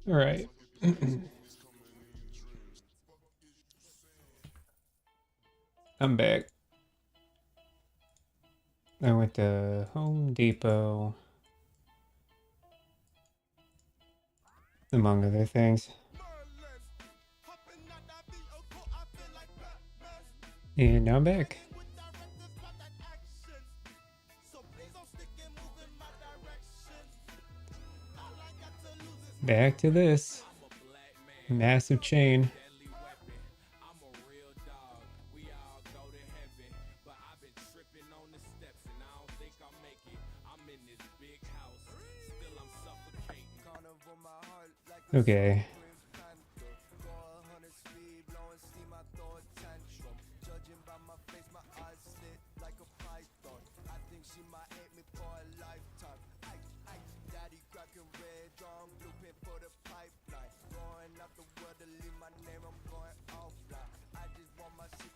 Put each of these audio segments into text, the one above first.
All right. I'm back. I went to Home Depot, among other things. And now I'm back. Back to this massive chain. Okay.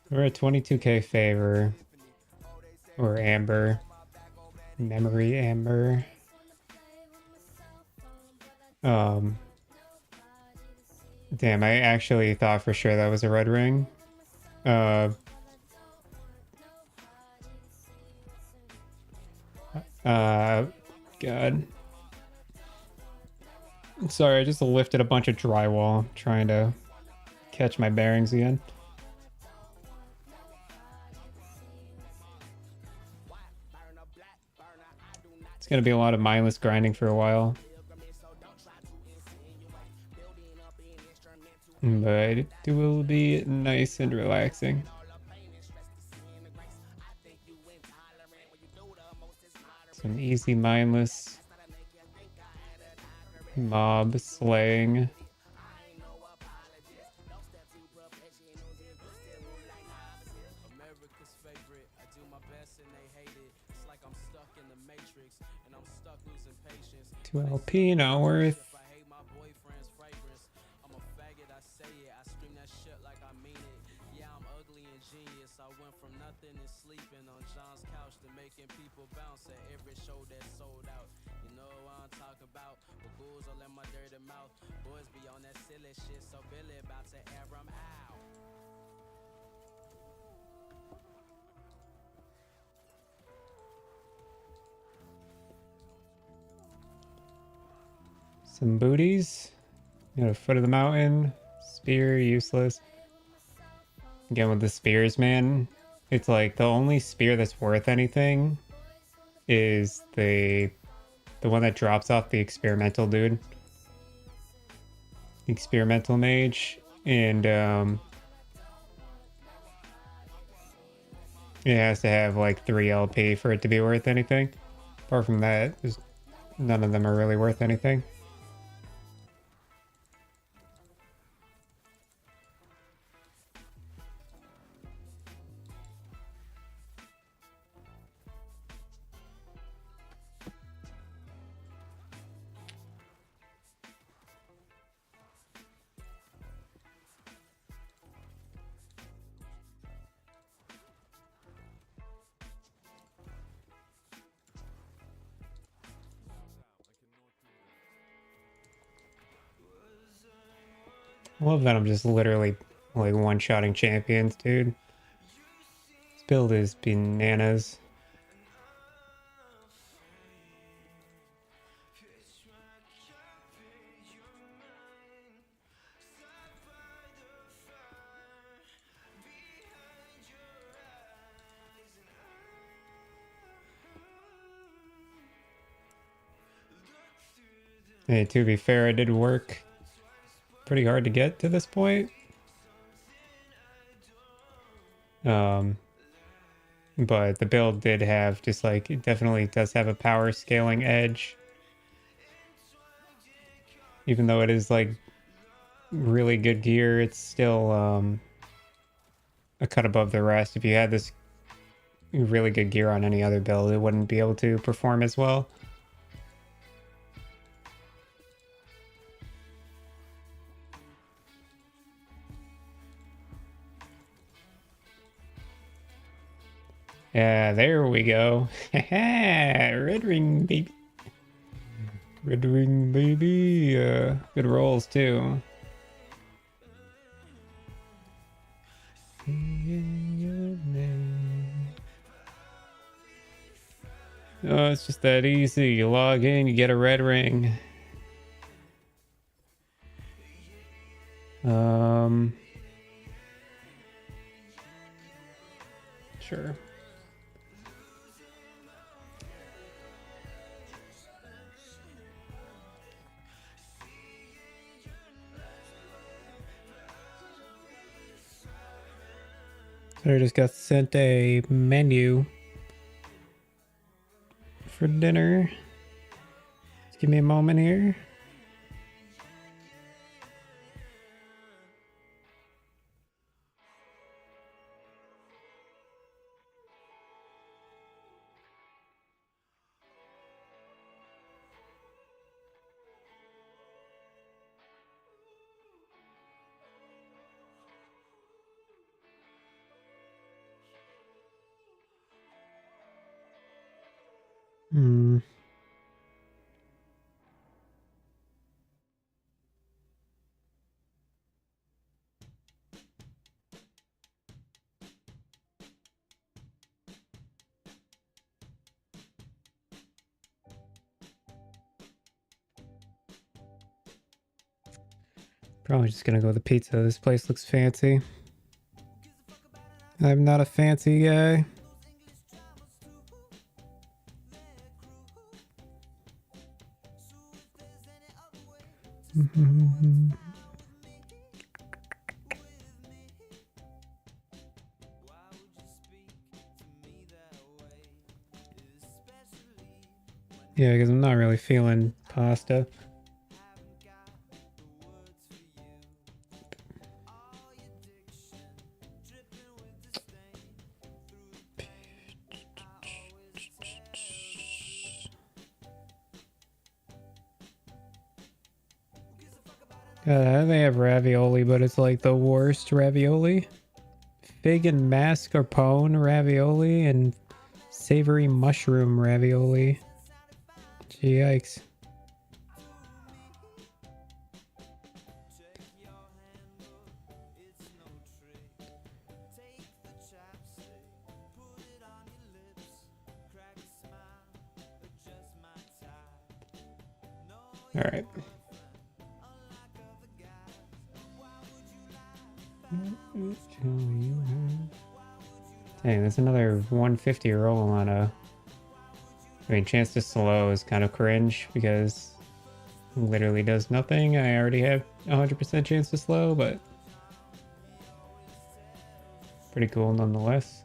We're at 22k favor. Or amber. Memory amber. Damn, I actually thought for sure that was a red ring. Uh, God. Sorry, I just lifted a bunch of drywall trying to catch my bearings again. It's gonna be a lot of mindless grinding for a while. But it will be nice and relaxing. Some easy mindless mob slaying. Two LP, not worth. Some booties. Got a foot of the mountain. Spear, useless. Again with the spears, man. It's like the only spear that's worth anything is the one that drops off the experimental dude. The experimental mage. And it has to have like 3 LP for it to be worth anything. Apart from that, none of them are really worth anything. I love that I'm just literally like one-shotting champions, dude. This build is bananas. Hey, to be fair, I did work pretty hard to get to this point. But the build did have just like, it definitely does have a power scaling edge. Even though it is like really good gear, it's still a cut above the rest. If you had this really good gear on any other build, it wouldn't be able to perform as well. Yeah, there we go. Red ring, baby. Red Wing baby. Good rolls too. Oh, it's just that easy. You log in, you get a red ring. Sure. So I just got sent a menu for dinner. Just give me a moment here. Probably just gonna go with the pizza. This place looks fancy. I'm not a fancy guy. Yeah, because I'm not really feeling pasta. They have ravioli, but it's like the worst ravioli. Fig and mascarpone ravioli and savory mushroom ravioli. Yikes. All right. Dang, there's another 150 roll on a... I mean, chance to slow is kind of cringe because it literally does nothing. I already have 100% chance to slow, but pretty cool nonetheless.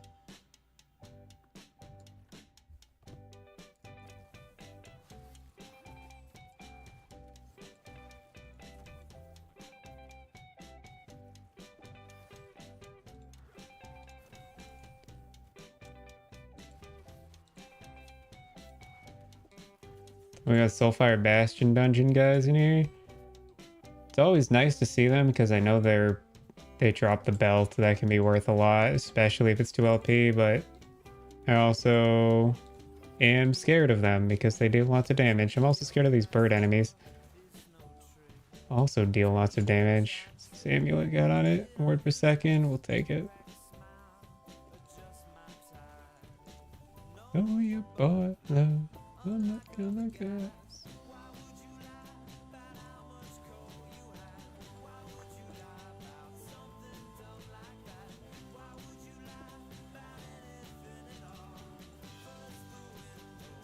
We got Soulfire Bastion dungeon guys in here. It's always nice to see them because I know they drop the belt. That can be worth a lot, especially if it's 2 LP, but I also am scared of them because they do lots of damage. I'm also scared of these bird enemies. Also deal lots of damage. What's this amulet got on it? Word per second. We'll take it. Oh, you bought love. I'm not gonna guess.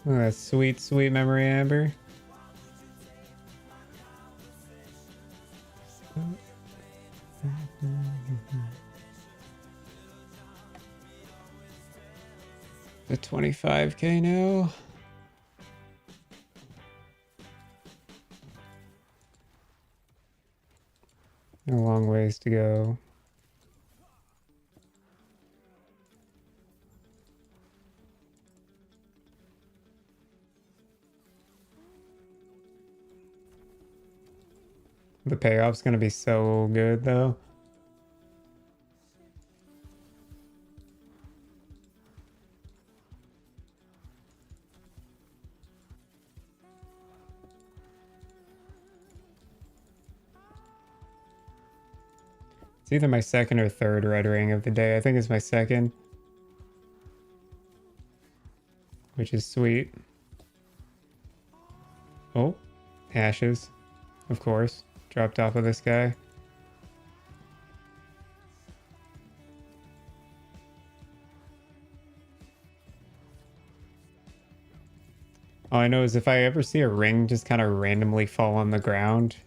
Oh, that sweet, sweet memory, Amber. The 25k now. A long ways to go. The payoff's gonna be so good though. It's either my second or third red ring of the day. I think it's my second, which is sweet. Oh, ashes, of course. Dropped off of this guy. All I know is if I ever see a ring just kind of randomly fall on the ground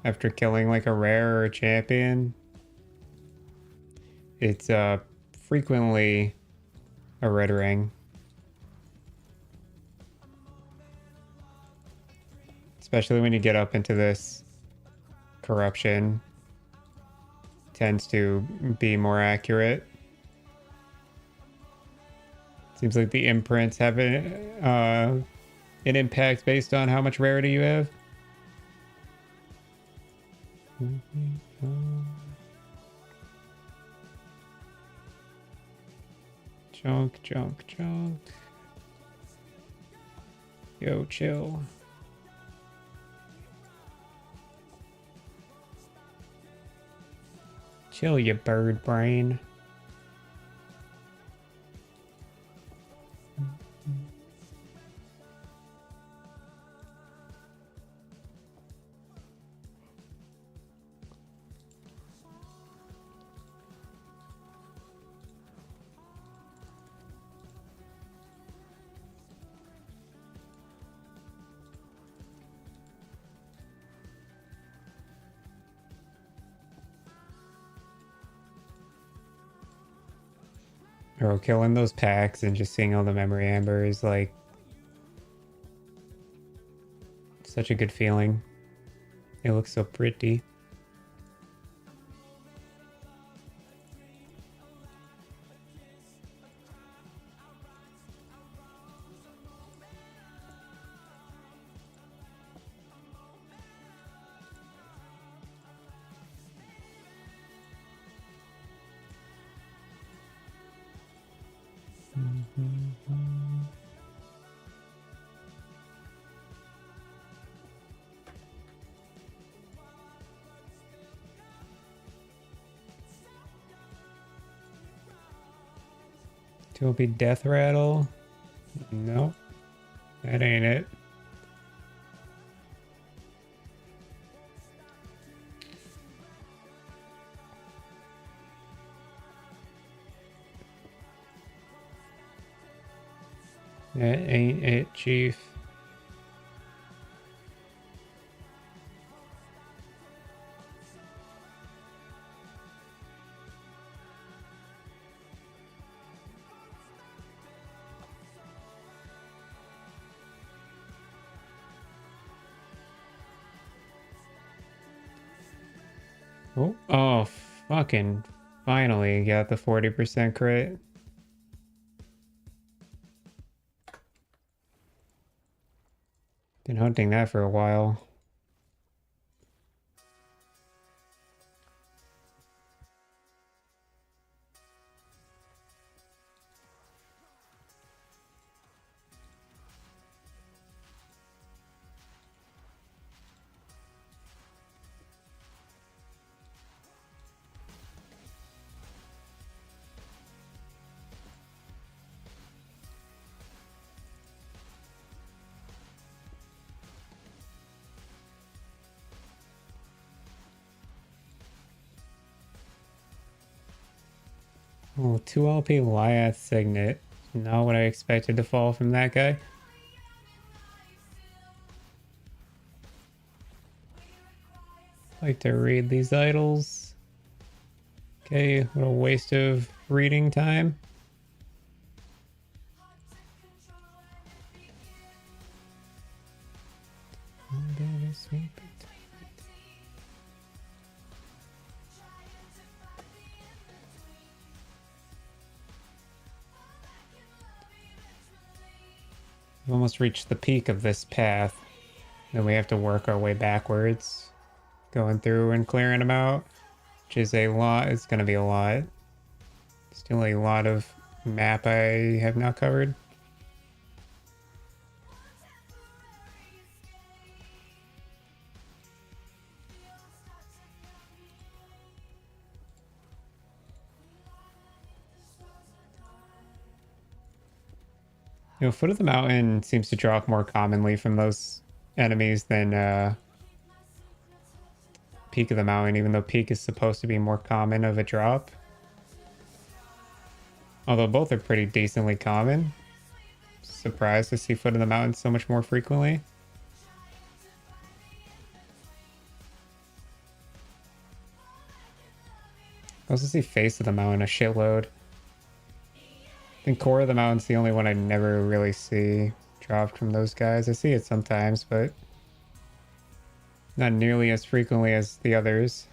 after killing like a rare or a champion, it's frequently a red ring. Especially when you get up into this corruption, tends to be more accurate. Seems like the imprints have an impact based on how much rarity you have. Junk, junk, junk. Yo, chill. Chill, you bird brain. Bro, killing those packs and just seeing all the memory amber is like such a good feeling. It looks so pretty. Will be death rattle. Nope, that ain't it. That ain't it, Chief. Oh, fucking finally got the 40% crit. Been hunting that for a while. Oh, 2 LP Lyath Signet. Not what I expected to fall from that guy. Like to read these idols. Okay, what a waste of reading time. We've almost reached the peak of this path. Then we have to work our way backwards, going through and clearing them out, which is a lot. It's going to be a lot. Still a lot of map I have not covered. You know, Foot of the Mountain seems to drop more commonly from those enemies than Peak of the Mountain, even though Peak is supposed to be more common of a drop. Although both are pretty decently common. Surprised to see Foot of the Mountain so much more frequently. I also see Face of the Mountain a shitload. I think Core of the Mountain's the only one I never really see dropped from those guys. I see it sometimes, but not nearly as frequently as the others.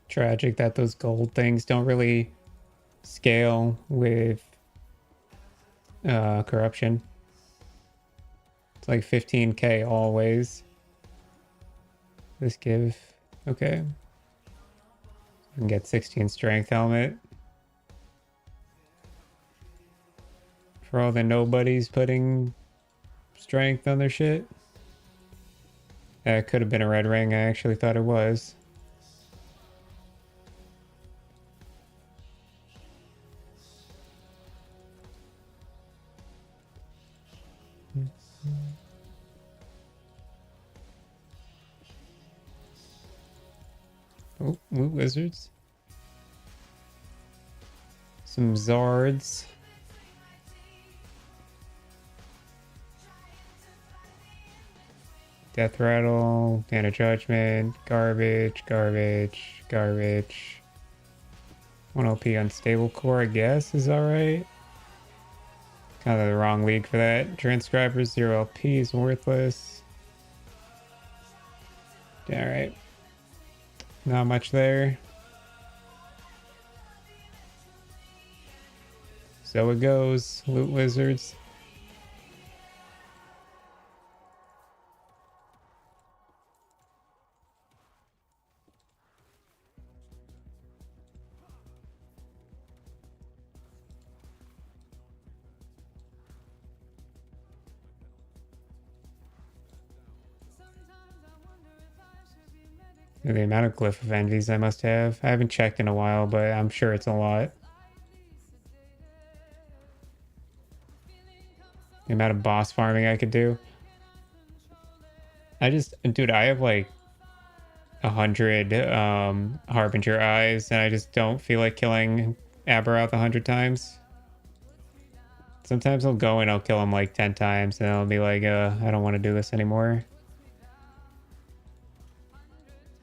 Tragic that those gold things don't really scale with corruption. It's like 15k always. This give, okay. We can get 16 strength helmet. For all the nobodies putting strength on their shit. That could have been a red ring. I actually thought it was. Oh, loot wizards. Some Zards. Death Rattle, Hand of Judgment, garbage, garbage, garbage. 1 LP Unstable Core, I guess, is alright. Kind of the wrong league for that. Transcribers, 0 LP is worthless. Alright. Not much there. So it goes. Loot wizards. The amount of Glyph of Envies I must have. I haven't checked in a while, but I'm sure it's a lot. The amount of boss farming I could do. Dude, I have like 100 Harbinger eyes, and I just don't feel like killing Aberoth 100 times. Sometimes I'll go and I'll kill him like 10 times, and I'll be like, I don't want to do this anymore.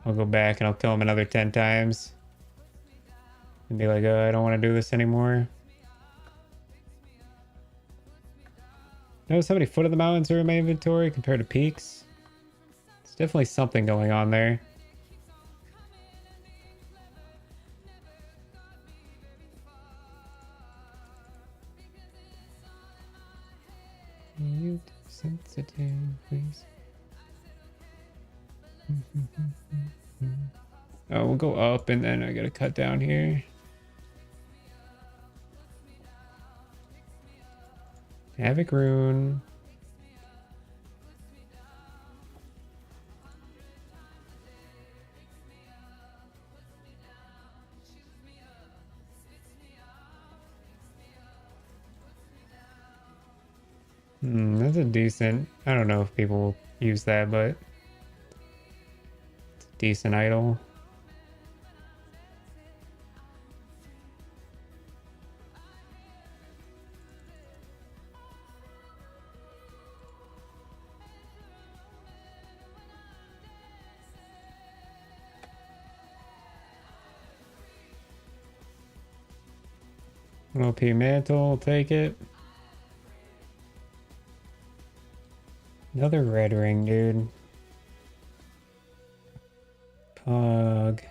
I'll go back and I'll kill him another 10 times. And be like, I don't want to do this anymore. Notice how many Foot of the Mountains are in my inventory compared to peaks? There's definitely something going on there. You sensitive, please. Oh, we'll go up and then I gotta cut down here. Havoc rune. That's a decent. I don't know if people use that, but it's a decent idol. OP mantle, take it. Another red ring, dude. Pug.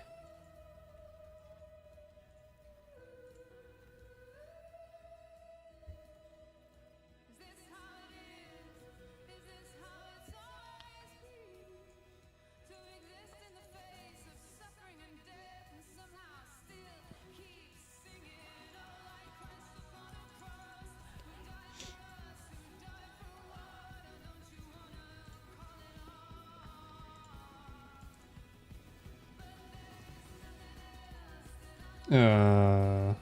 Uh,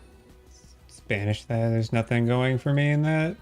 Spanish that. There's nothing going for me in that.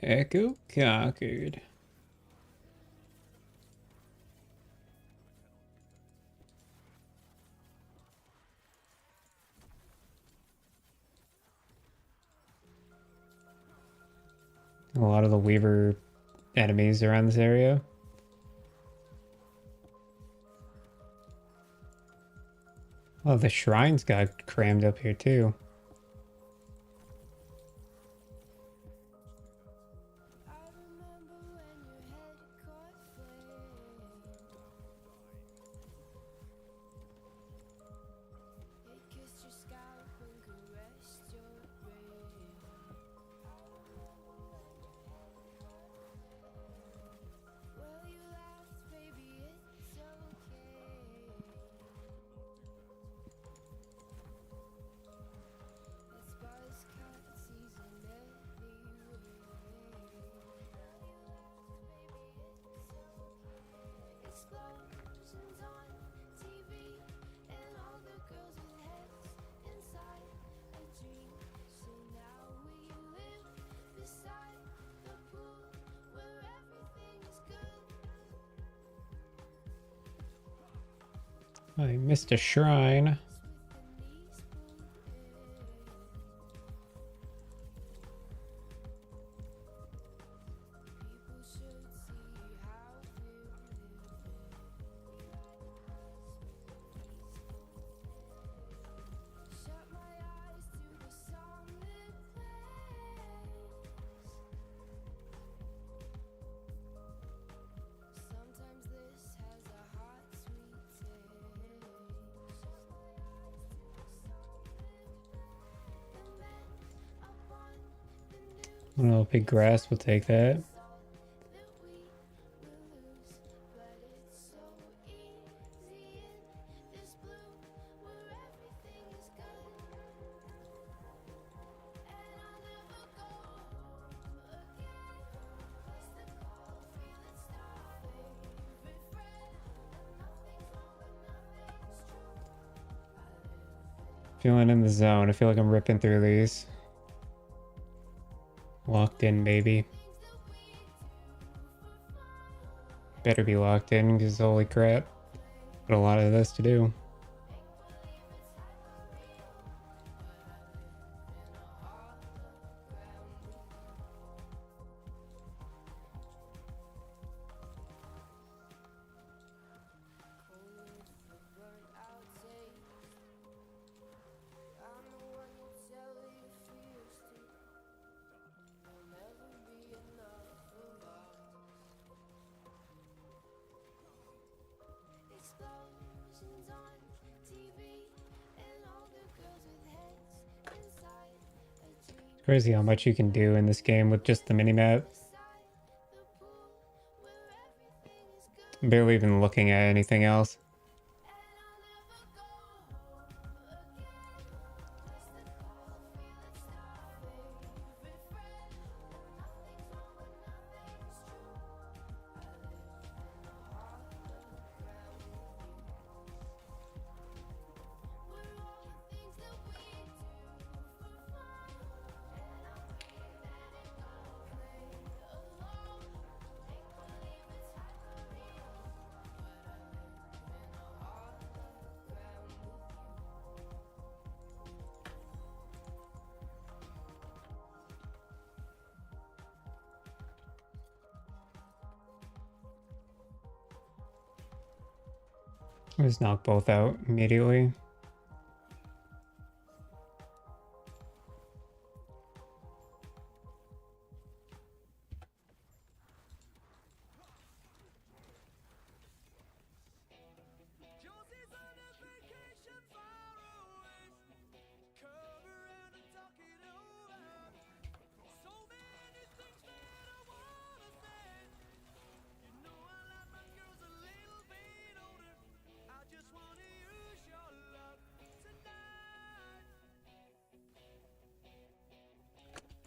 Echo conquered. A lot of the Weaver enemies around this area. Oh, the shrines got crammed up here too. I missed a shrine. I don't know, big grass will take that. Feeling in the zone. I feel like I'm ripping through these. Locked in, baby. Better be locked in, because holy crap. Got a lot of this to do. Crazy how much you can do in this game with just the minimap. I'm barely even looking at anything else. Just knock both out immediately.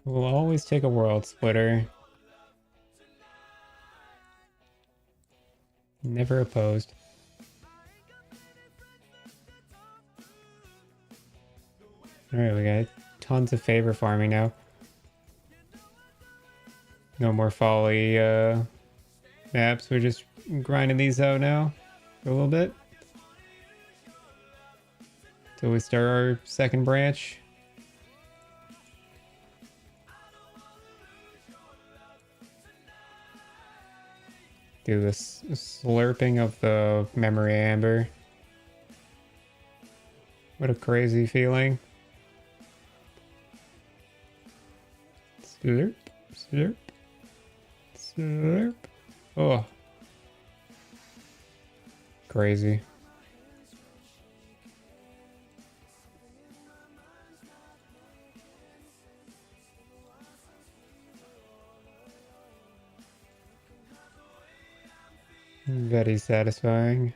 We'll always take a world splitter. Never opposed. Alright, we got tons of favor farming now. No more folly maps. We're just grinding these out now for a little bit. Till we start our second branch. Do this slurping of the memory amber. What a crazy feeling. Slurp, slurp, slurp. Oh. Crazy. Very satisfying.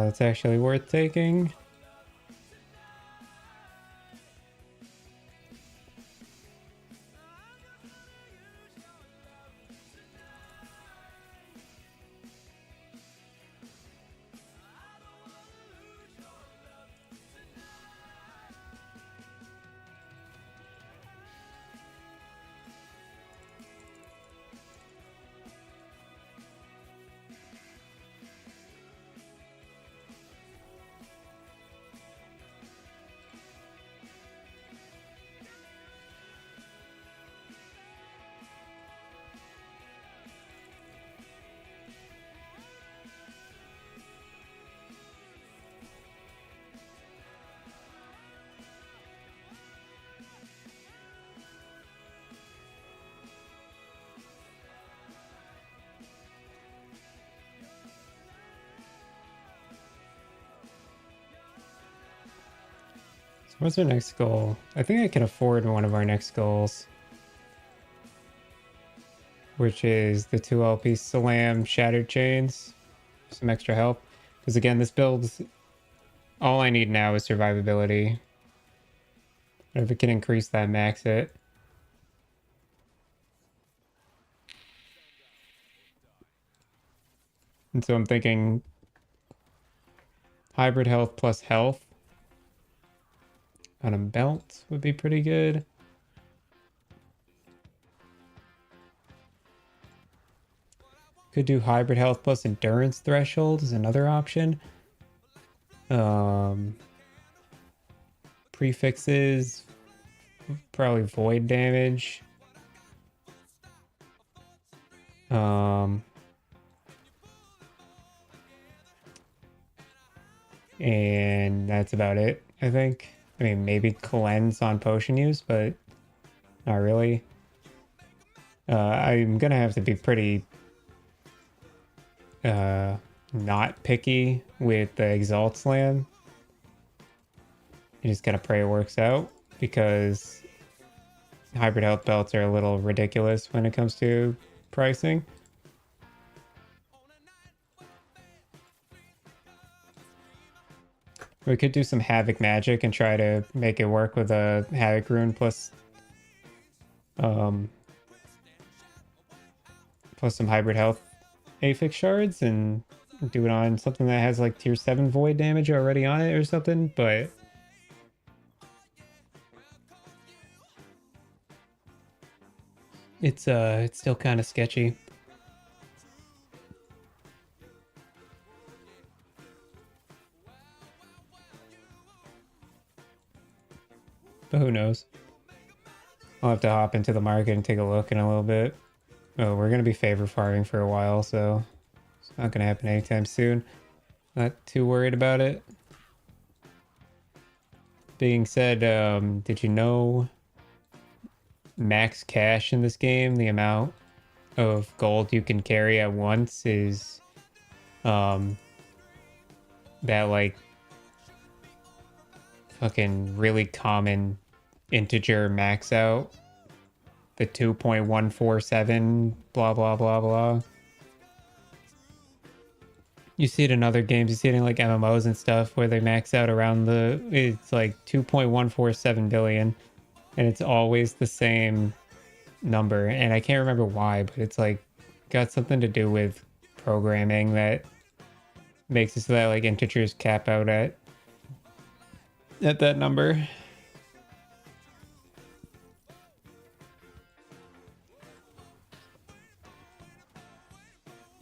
It's actually worth taking. So what's our next goal? I think I can afford one of our next goals, which is the 2 LP Salam Shattered Chains. Some extra help. Because again, this build, all I need now is survivability. But if it can increase that, max it. And so I'm thinking hybrid health plus health on a belt would be pretty good. Could do hybrid health plus endurance threshold is another option. Prefixes, probably void damage. And that's about it, I think. I mean, maybe cleanse on potion use, but not really. I'm gonna have to be pretty not picky with the Exalt Slam. You just gotta pray it works out, because hybrid health belts are a little ridiculous when it comes to pricing. We could do some Havoc magic and try to make it work with a Havoc rune plus plus some hybrid health Aphix shards and do it on something that has like tier 7 void damage already on it or something, but it's still kind of sketchy. But who knows? I'll have to hop into the market and take a look in a little bit. Oh, we're going to be favor farming for a while, so it's not going to happen anytime soon. Not too worried about it. Being said, did you know max cash in this game, the amount of gold you can carry at once is that like fucking really common integer max out, the 2.147 blah blah blah blah. You see it in other games, you see it in like MMOs and stuff where they max out around it's like 2.147 billion, and it's always the same number, and I can't remember why, but it's like got something to do with programming that makes it so that like integers cap out at that number.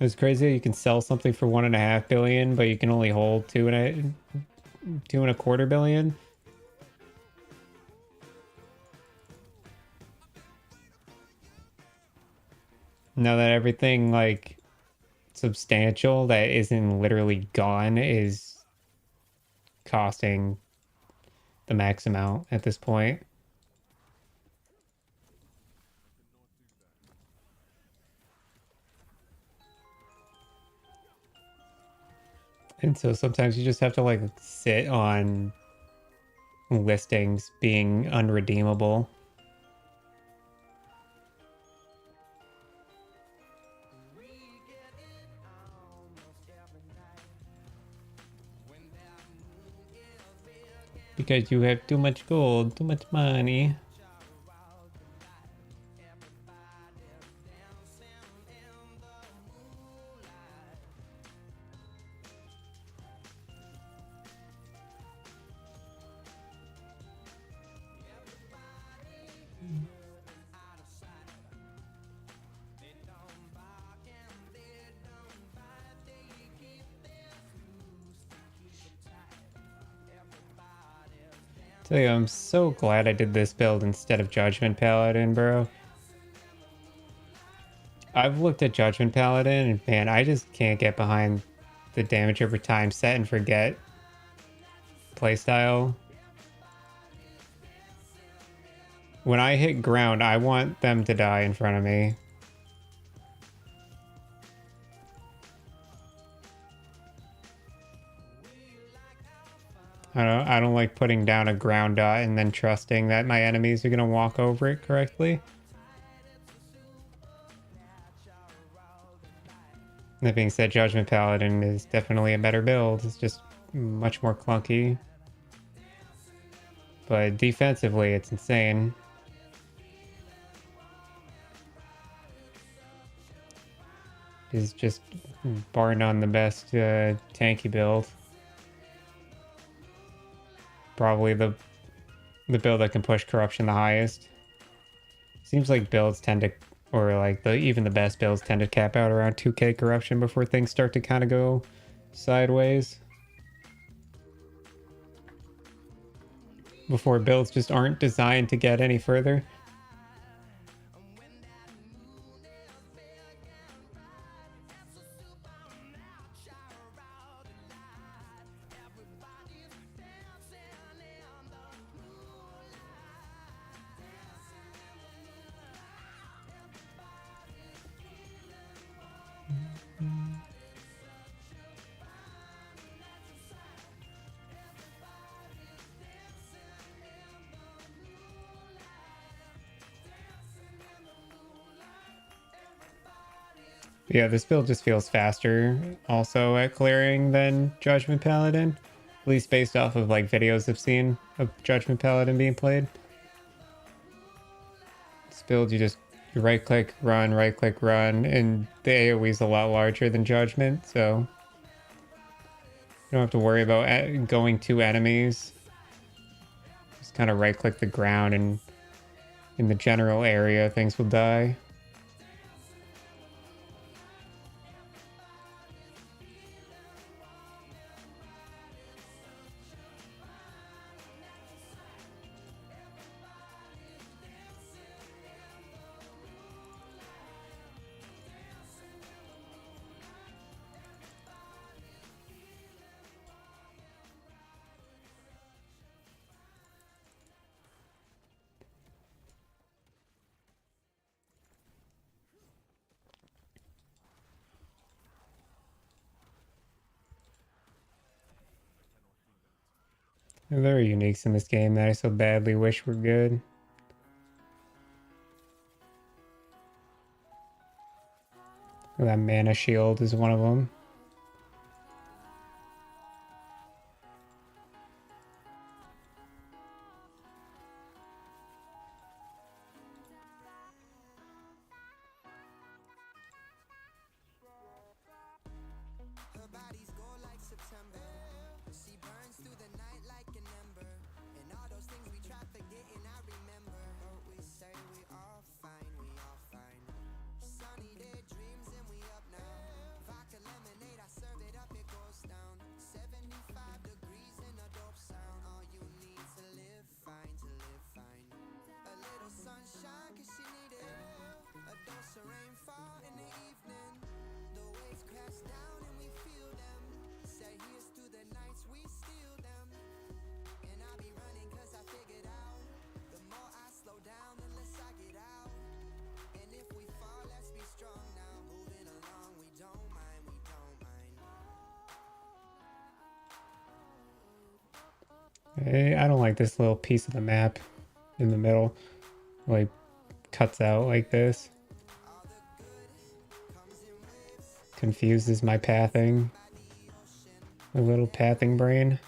It's crazy. You can sell something for 1.5 billion, but you can only hold 2.25 billion. Now that everything like substantial that isn't literally gone is costing the max amount at this point. And so sometimes you just have to like sit on listings being unredeemable. Because you have too much gold, too much money. Tell you, I'm so glad I did this build instead of Judgment Paladin, bro. I've looked at Judgment Paladin, and man, I just can't get behind the damage over time set and forget playstyle. When I hit ground, I want them to die in front of me. I don't like putting down a ground dot and then trusting that my enemies are gonna walk over it correctly. That being said, Judgment Paladin is definitely a better build. It's just much more clunky. But defensively, it's insane. It's just bar none the best tanky build. Probably the build that can push corruption the highest. Seems like builds tend to, or like even the best builds tend to cap out around 2k corruption before things start to kind of go sideways. Before builds just aren't designed to get any further. Yeah, this build just feels faster also at clearing than Judgment Paladin. At least based off of like videos I've seen of Judgment Paladin being played. This build, you You right click, run, and the AoE is a lot larger than Judgment, so you don't have to worry about going to enemies. Just kind of right click the ground, and in the general area, things will die. There are uniques in this game that I so badly wish were good. That mana shield is one of them. Hey, I don't like this little piece of the map in the middle. Like, cuts out like this. Confuses my pathing. My little pathing brain.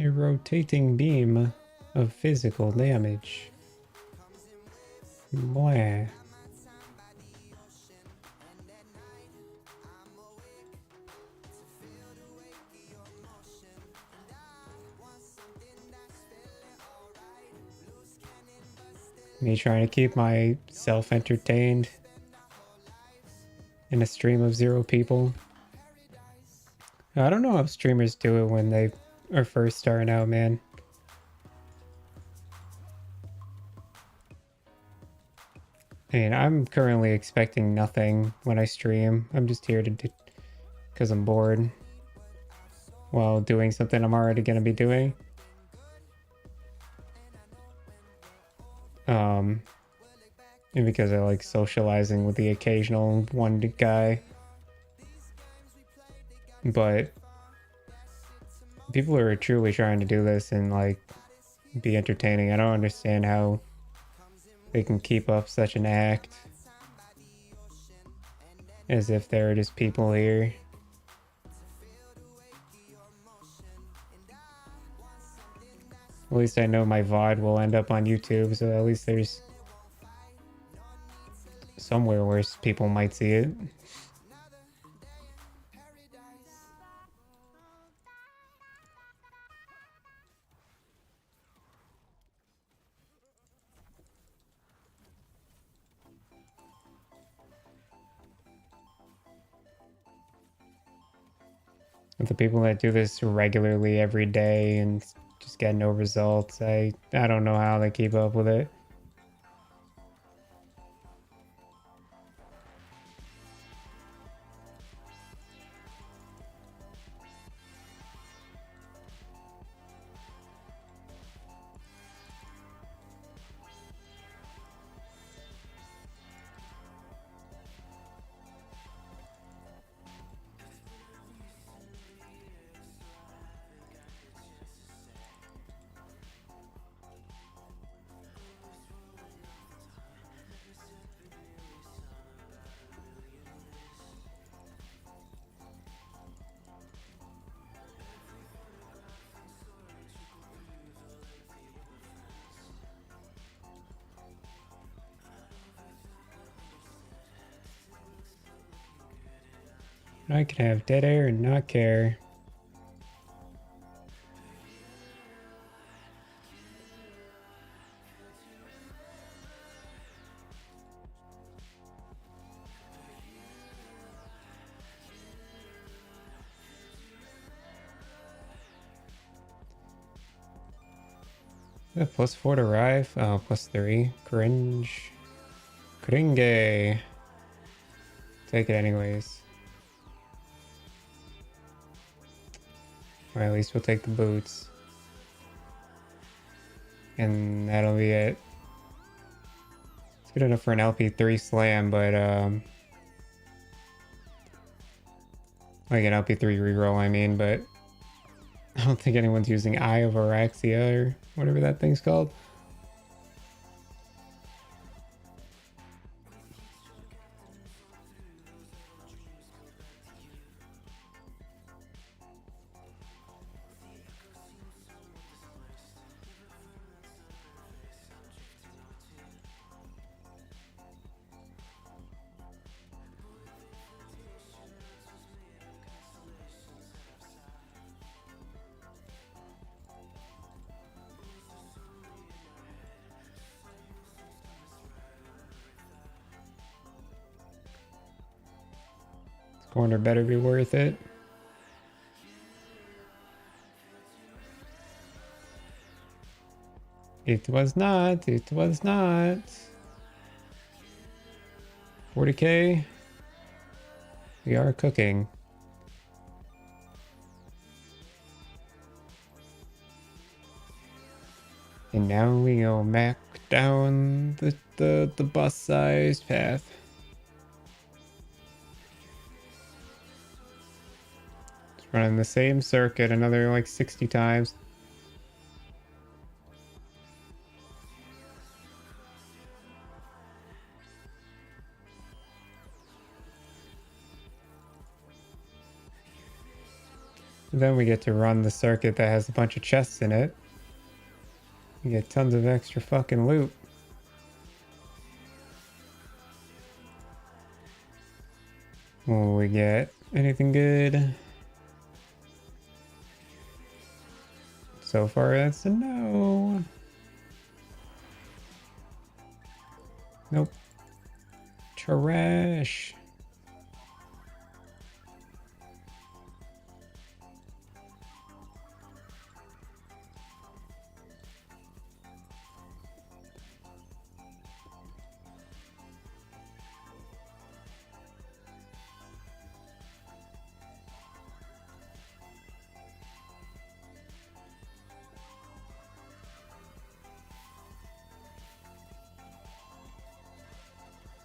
A rotating beam of physical damage. Blah. Me trying to keep myself entertained in a stream of 0 people. I don't know how streamers do it when they are first starting out, man. I mean, I'm currently expecting nothing when I stream. I'm just here to do because I'm bored while doing something I'm already going to be doing. And because I like socializing with the occasional one guy. But people are truly trying to do this and like be entertaining. I don't understand how they can keep up such an act as if there are just people here. At least I know my VOD will end up on YouTube, so at least there's somewhere where people might see it. With the people that do this regularly every day and just get no results, I don't know how they keep up with it. I can have dead air and not care. +4 to arrive. Oh, +3. Cringe. Cringe. Take it anyways. Or at least we'll take the boots. And that'll be it. It's good enough for an LP3 slam, but like an LP3 reroll, I mean, but I don't think anyone's using Eye of Araxia or whatever that thing's called. Corner better be worth it. It was not. It was not. 40k. We are cooking. And now we go back down the bus-sized path. Running the same circuit another like 60 times. Then we get to run the circuit that has a bunch of chests in it. We get tons of extra fucking loot. Will we get anything good? So far, that's a no. Nope. Trash.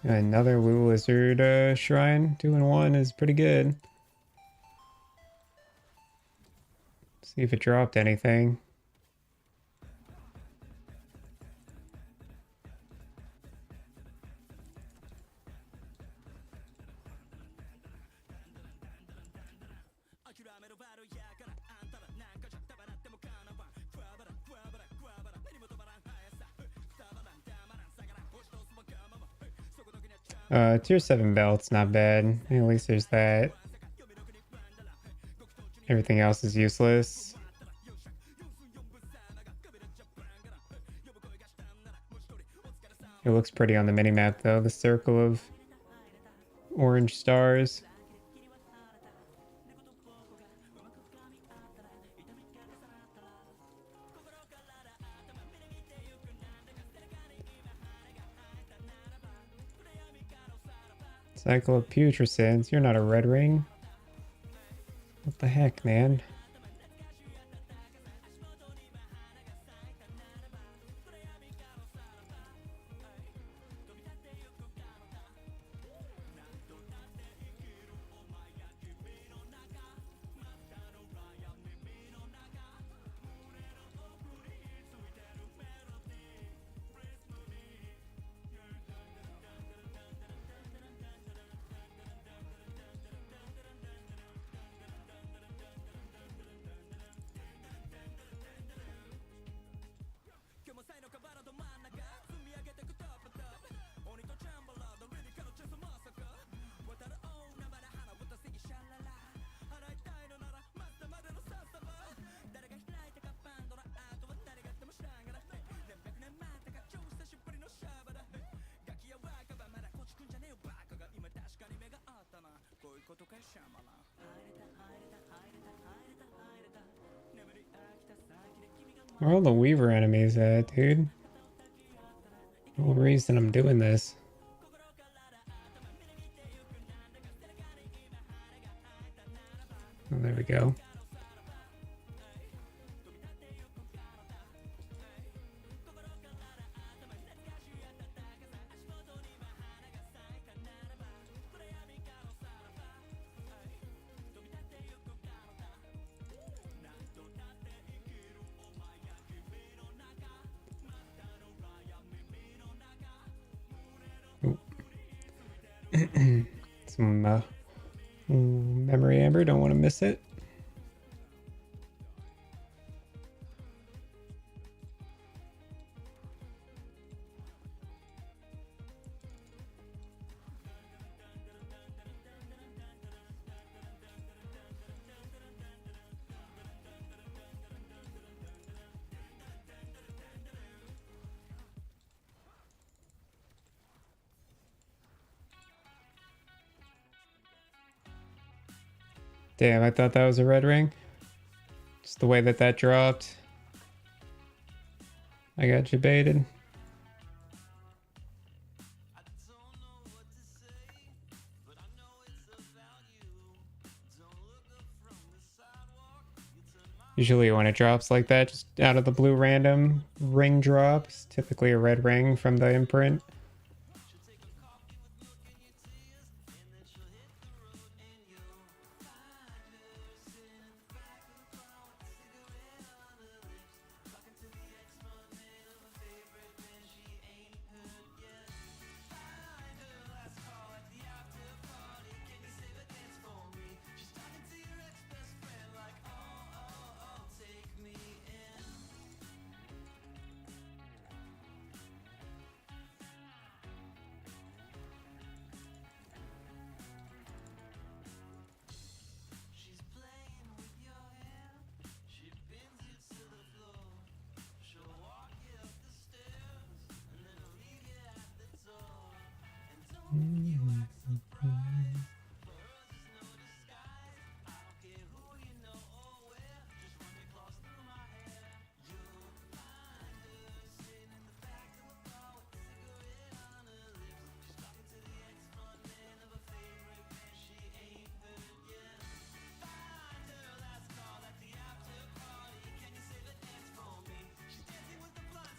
Another Woo Lizard shrine. 2 and 1 is pretty good. See if it dropped anything. Tier 7 belt's not bad. At least there's that. Everything else is useless. It looks pretty on the minimap though, the circle of orange stars. Cycle of Putrescence. You're not a red ring. What the heck, man? Where are all the Weaver enemies at, dude? No reason I'm doing this. Oh, there we go. Some memory amber, don't want to miss it. Damn, I thought that was a red ring. Just the way that that dropped. I got you baited. Usually when it drops like that, just out of the blue random ring drops, typically a red ring from the imprint.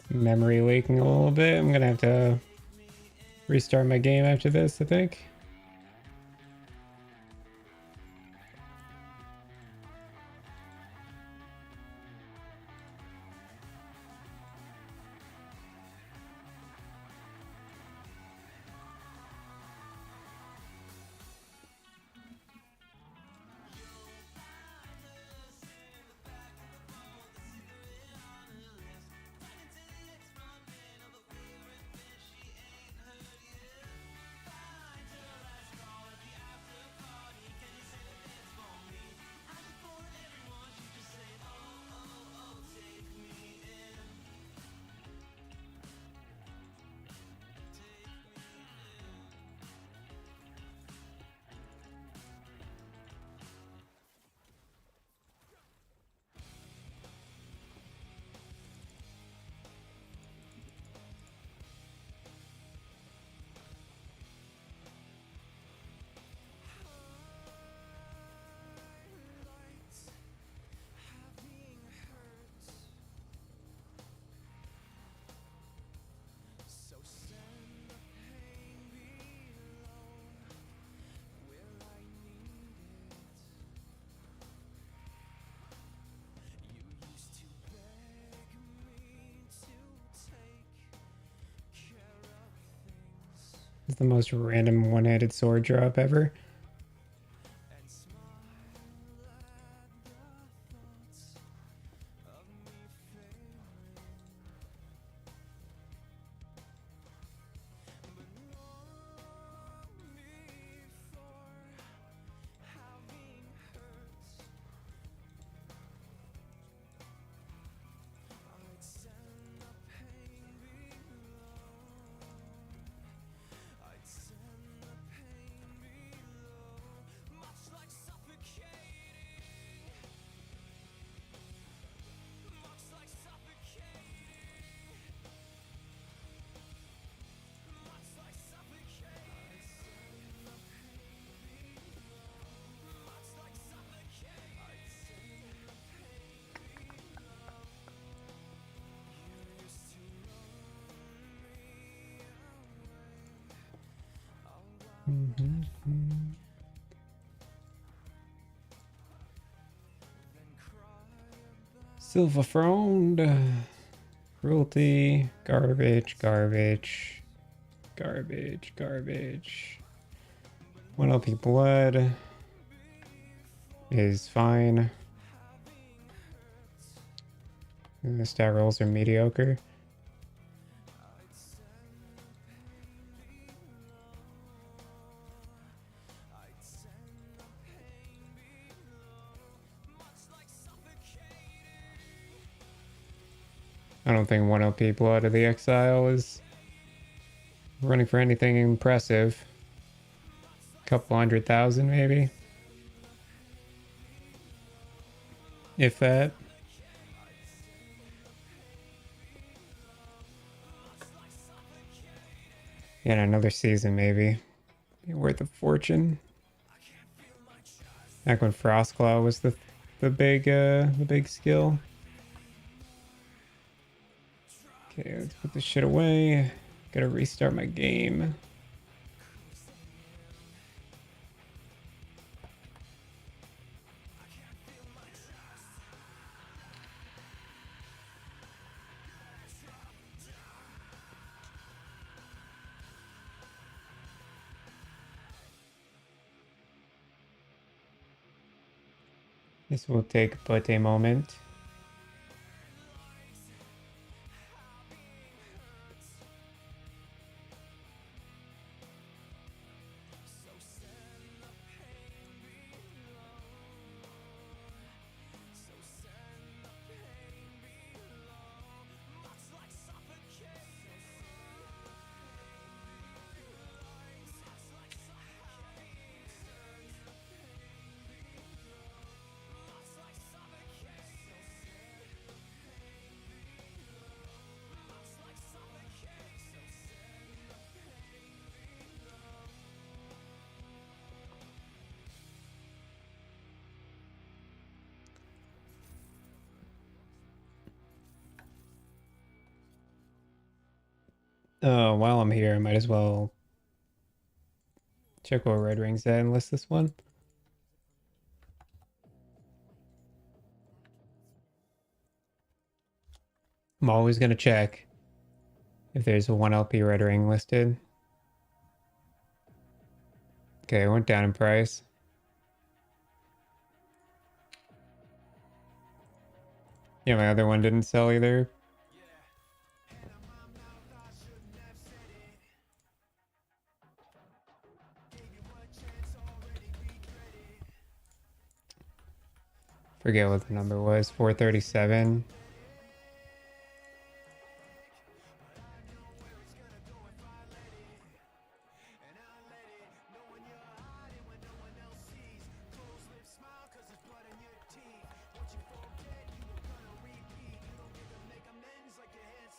Memory leaking a little bit. I'm gonna have to restart my game after this, I think. It's the most random one-handed sword drop ever. Silver Frond. Cruelty. Garbage. Garbage. Garbage. Garbage. 1 LP blood is fine. The stat rolls are mediocre. I don't think 1 LP Blood of the Exile is running for anything impressive. Couple 100,000 maybe. If that. Yeah, another season maybe. Be worth a fortune. Back when Frostclaw was the big skill. Okay, let's put this shit away. Gotta restart my game. This will take but a moment. While I'm here, I might as well check what Red Ring's at and list this one. I'm always gonna check if there's a 1 LP Red Ring listed. Okay, it went down in price. Yeah, my other one didn't sell either. Forget what the number was. 437.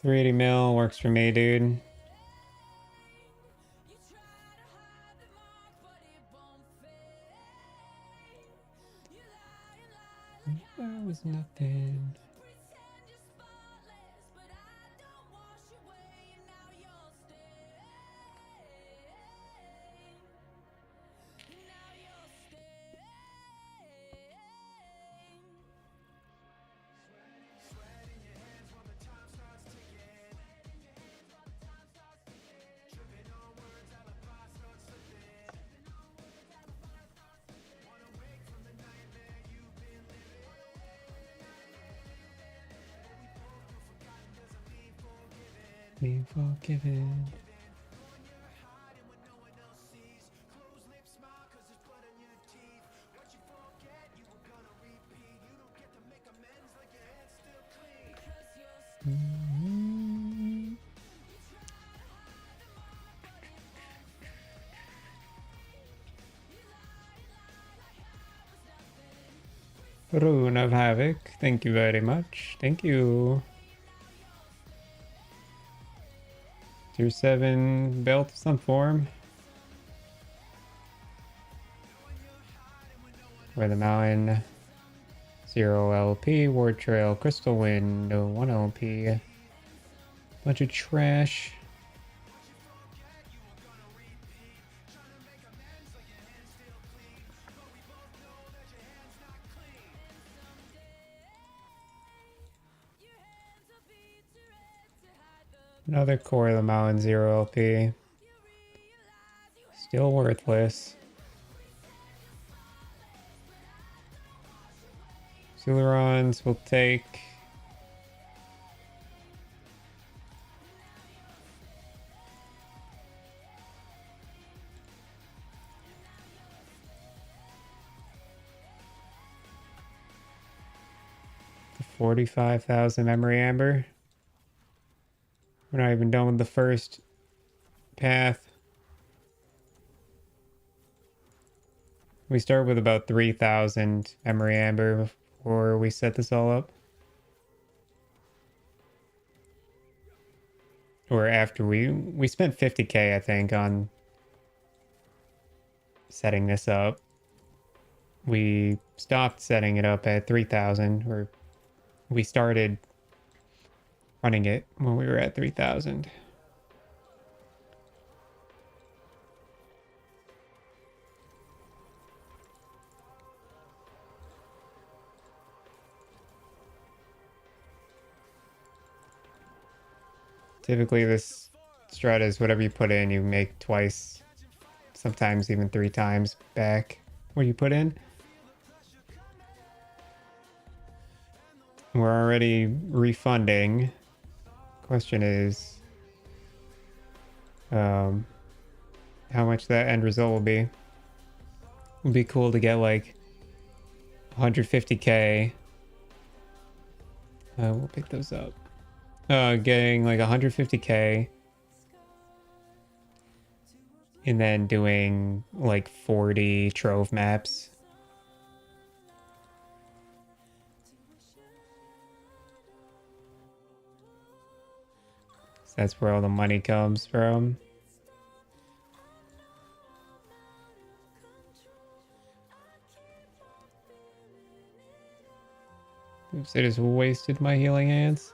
$380 works for me, dude. There was nothing. Be forgiven. Rune of Havoc, thank you very much. Thank you. Tier 7 belt of some form. Where the mountain. 0 LP, Ward Trail, Crystal Wind, no 1 LP. Bunch of trash. Another Core of the Mountain 0 LP. Still worthless. Sulerons will take. The 45,000 memory amber. We're not even done with the first path. We start with about 3,000 memory amber before we set this all up. Or after we spent 50k, I think, on setting this up. We stopped setting it up at 3,000, or we started running it when we were at 3,000. Typically this strat is whatever you put in, you make twice, sometimes even 3 times back what you put in. We're already refunding. Question is how much that end result will be. It'd be cool to get like 150k. We'll pick those up. Getting like 150k and then doing like 40 trove maps. So that's where all the money comes from. Oops, I just wasted my healing hands.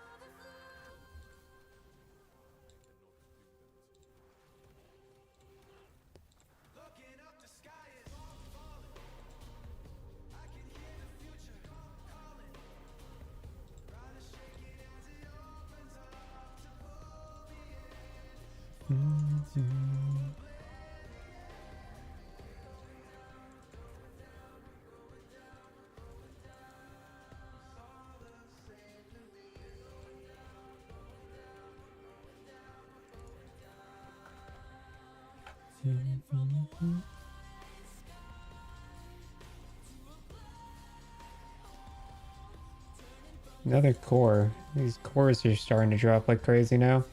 Another core. These cores are starting to drop like crazy now.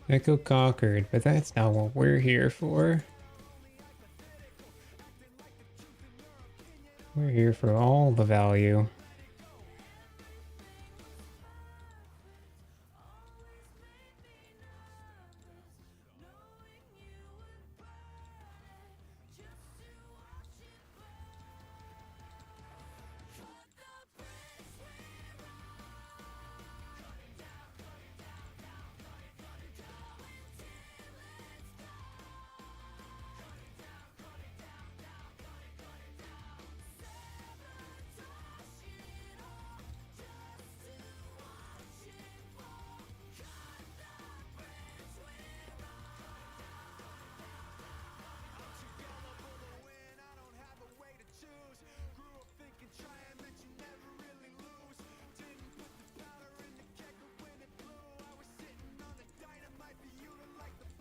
Echo conquered, but that's not what we're here for. We're here for all the value.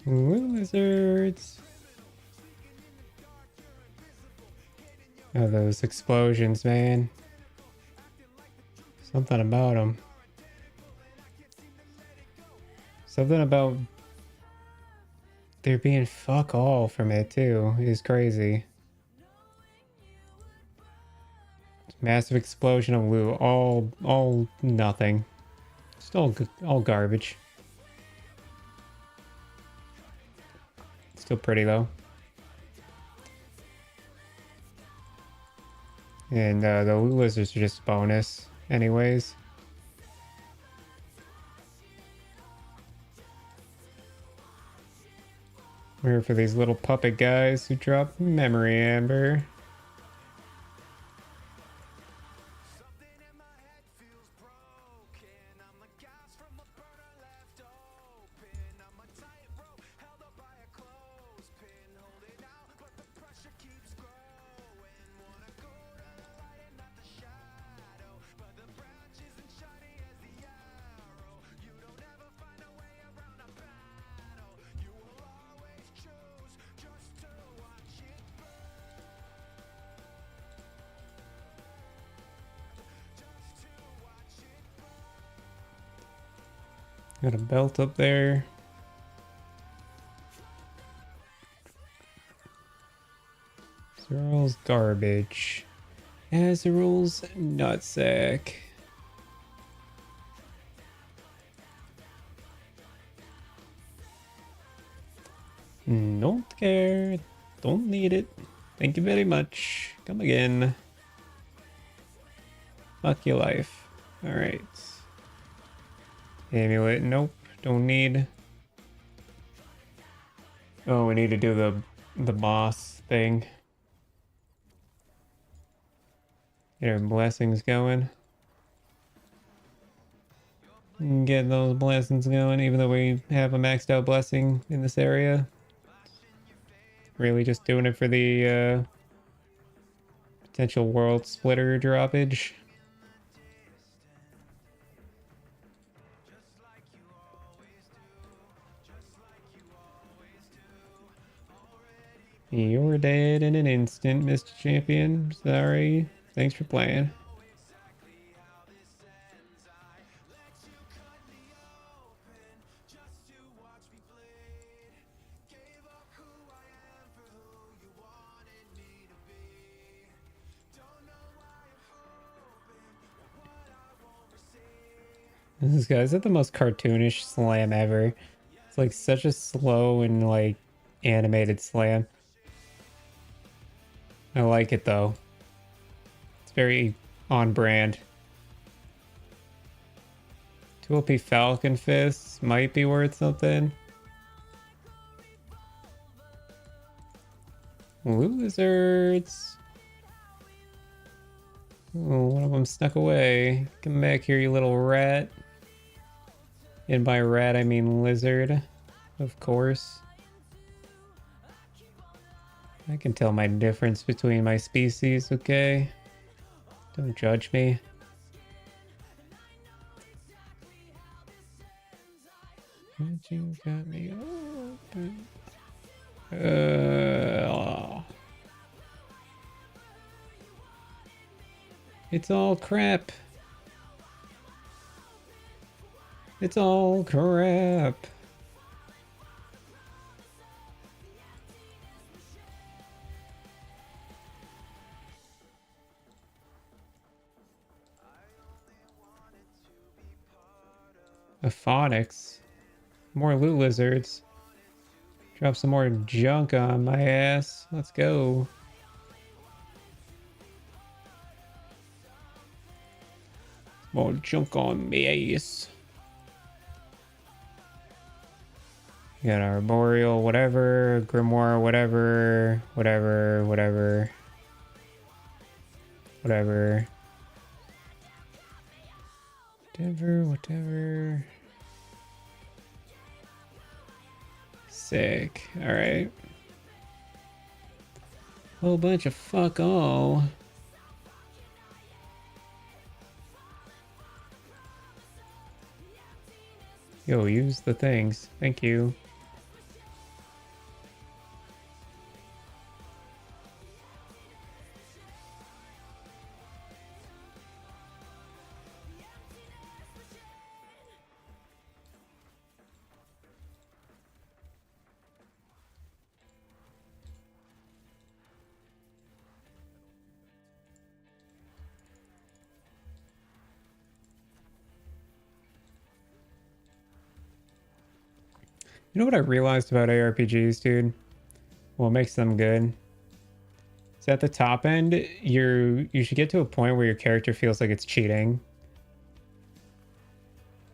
Lizards. Oh, those explosions, man. Something about them. Something about there being fuck all from it, too, is crazy. Massive explosion of loot. All nothing. Still all garbage. Still pretty, though. And the loot lizards are just bonus, anyways. We're here for these little puppet guys who drop memory amber. Got a belt up there. Azrael's garbage. Azrael's nutsack. Don't care. Don't need it. Thank you very much. Come again. Fuck your life. Alright. Amulet. Nope. Don't need. Oh, we need to do the boss thing. Get our blessings going. Get those blessings going, even though we have a maxed out blessing in this area. Really just doing it for the potential world splitter droppage. You're dead in an instant, Mr. Champion. Sorry. Thanks for playing. This guy's at the most cartoonish slam ever. It's like such a slow and like animated slam. I like it though. It's very on brand. 2 OP Falcon Fists might be worth something. Lizards. Oh, one of them snuck away. Come back here, you little rat. And by rat, I mean lizard, of course. I can tell my difference between my species, okay? Don't judge me. You got me open. It's all crap. It's all crap. A phonics. More loot lizards. Drop some more junk on my ass. Let's go. More junk on me ass. We got our Arboreal, whatever. Grimoire, whatever. Whatever. Whatever. Whatever. Whatever. Sick. Alright. Whole bunch of fuck all. Yo, use the things. Thank you. You know what I realized about ARPGs, dude? What makes them good? So at the top end, you should get to a point where your character feels like it's cheating.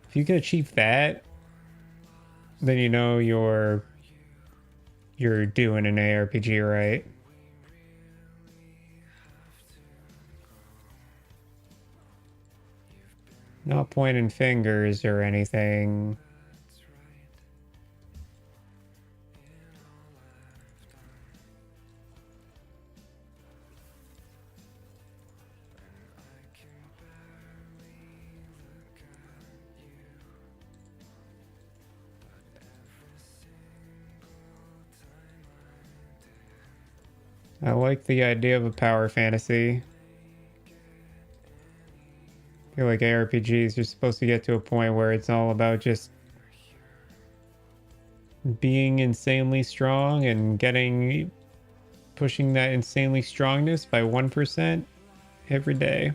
If you can achieve that, then you know you're doing an ARPG right. Not pointing fingers or anything. I like the idea of a power fantasy. I feel like ARPGs are supposed to get to a point where it's all about just being insanely strong and pushing that insanely strongness by 1% every day.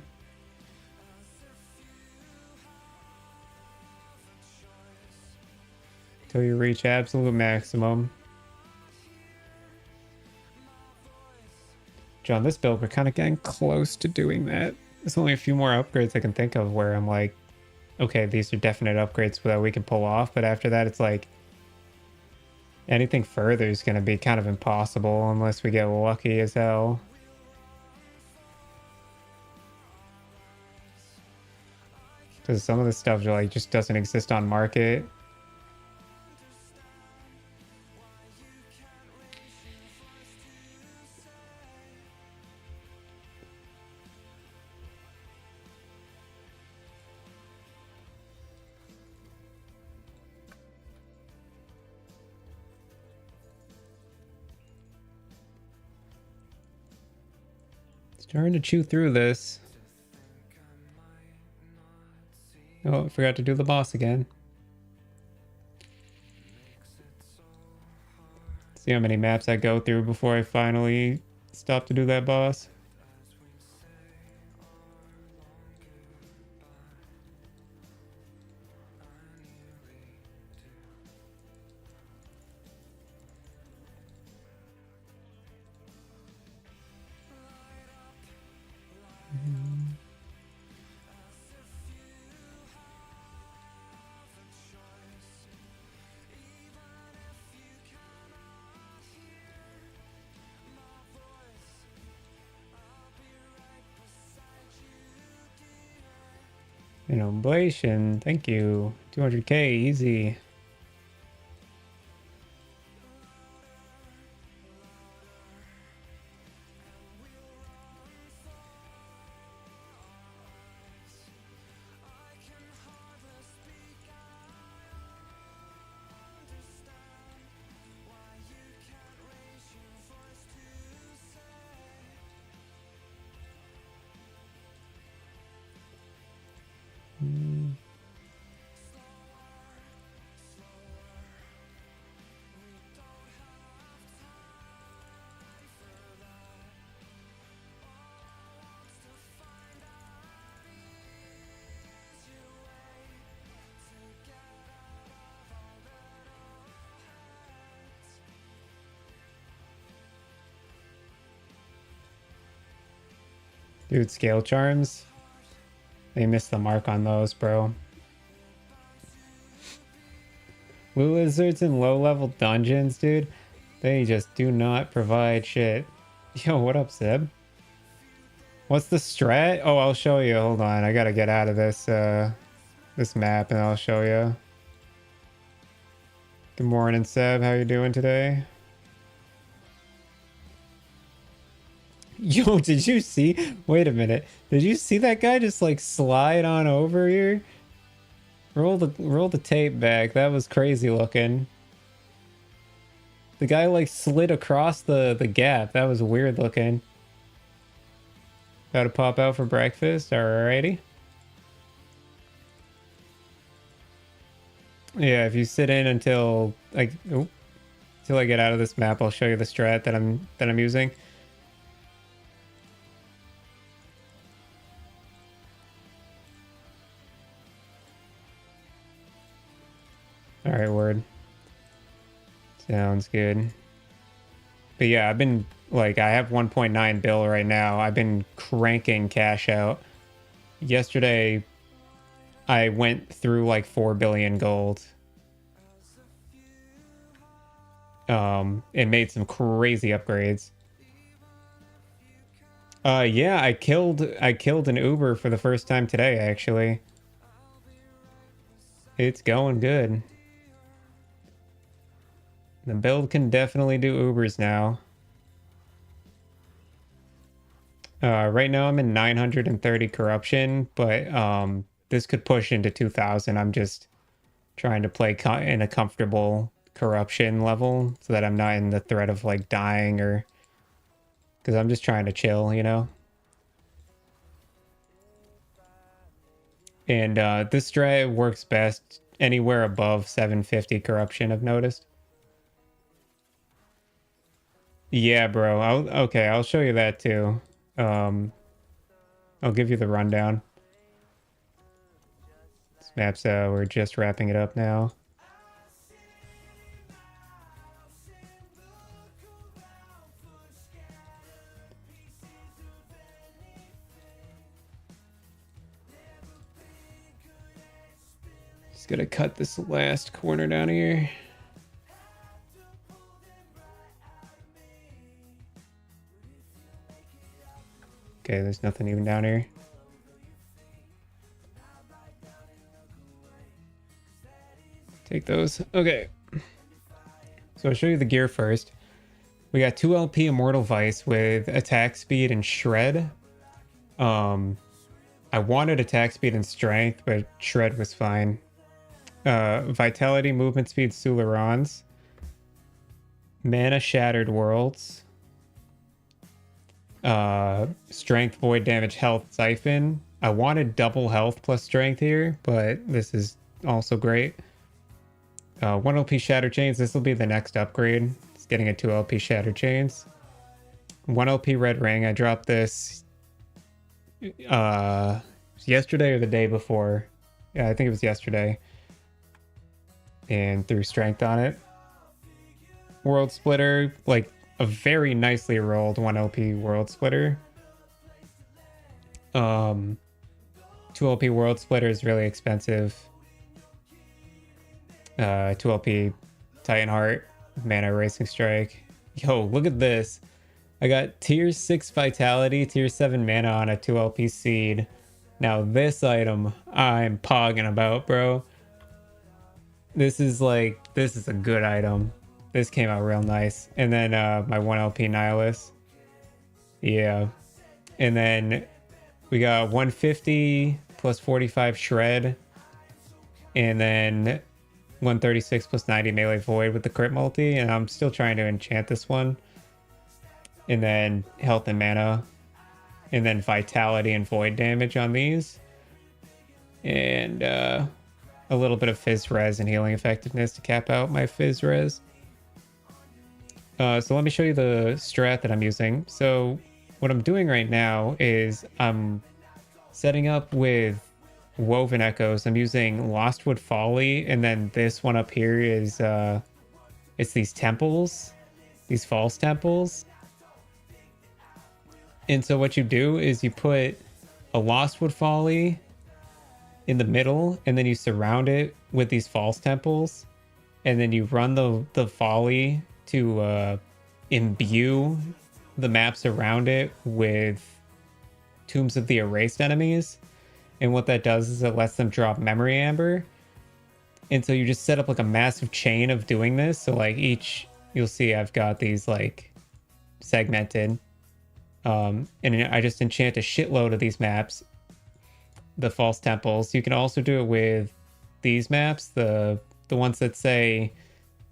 Till you reach absolute maximum. John, this build, we're kind of getting close to doing that. There's only a few more upgrades I can think of where I'm like, okay, these are definite upgrades that we can pull off. But after that, it's like anything further is going to be kind of impossible unless we get lucky as hell. Because some of the stuff like just doesn't exist on market. Starting to chew through this. Oh, I forgot to do the boss again. See how many maps I go through before I finally stop to do that boss. An oblation, thank you. 200k, easy. Dude, scale charms. They missed the mark on those, bro. Blue lizards in low-level dungeons, dude. They just do not provide shit. Yo, what up, Seb? What's the strat? Oh, I'll show you. Hold on. I gotta get out of this this map and I'll show you. Good morning, Seb. How you doing today? Yo, did you see? Wait a minute. Did you see that guy just like slide on over here? Roll the tape back. That was crazy looking. The guy like slid across the gap. That was weird looking. About to pop out for breakfast. Alrighty. Yeah, if you sit in until like until I get out of this map, I'll show you the strat that I'm using. All right, word. Sounds good. But yeah, I've been like I have 1.9 bill right now. I've been cranking cash out. Yesterday I went through like 4 billion gold. It made some crazy upgrades. Yeah, I killed an Uber for the first time today, actually. It's going good. The build can definitely do Ubers now. Right now I'm in 930 corruption, but this could push into 2000. I'm just trying to play in a comfortable corruption level so that I'm not in the threat of like dying or because I'm just trying to chill, you know. And this strat works best anywhere above 750 corruption, I've noticed. Yeah, bro. Okay, I'll show you that too. I'll give you the rundown. This map's we're just wrapping it up now. Just gotta cut this last corner down here. Okay, there's nothing even down here. Take those. Okay. So I'll show you the gear first. We got 2 LP Immortal Vice with attack speed and shred. I wanted attack speed and strength, but shred was fine. Vitality, movement speed, Sulerons. Mana Shattered Worlds. Strength, void damage, health, siphon. I wanted double health plus strength here, but this is also great. 1 LP Shatter Chains. This will be the next upgrade. It's getting a 2 LP Shatter Chains. 1 LP Red Ring. I dropped this yesterday or the day before. Yeah, I think it was yesterday. And threw strength on it. World Splitter, like a very nicely rolled 1 LP World Splitter. 2 LP World Splitter is really expensive. 2 LP Titan Heart, Mana Racing Strike. Yo, look at this. I got tier 6 Vitality, tier 7 Mana on a 2 LP Seed. Now this item I'm pogging about, bro. This is a good item. This came out real nice. And then my 1 LP Nihilus. Yeah. And then we got 150 plus 45 Shred. And then 136 plus 90 melee void with the crit multi. And I'm still trying to enchant this one. And then health and mana. And then vitality and void damage on these. And a little bit of fizz res and healing effectiveness to cap out my fizz res. So let me show you the strat that I'm using. So what I'm doing right now is I'm setting up with Woven Echoes. I'm using Lostwood Folly, and then this one up here is it's these temples, these false temples. And so what you do is you put a Lostwood Folly in the middle, and then you surround it with these false temples, and then you run the folly to imbue the maps around it with Tombs of the Erased enemies. And what that does is it lets them drop Memory Amber. And so you just set up like a massive chain of doing this. So like each, you'll see I've got these like segmented. And I just enchant a shitload of these maps, the false temples. You can also do it with these maps, the ones that say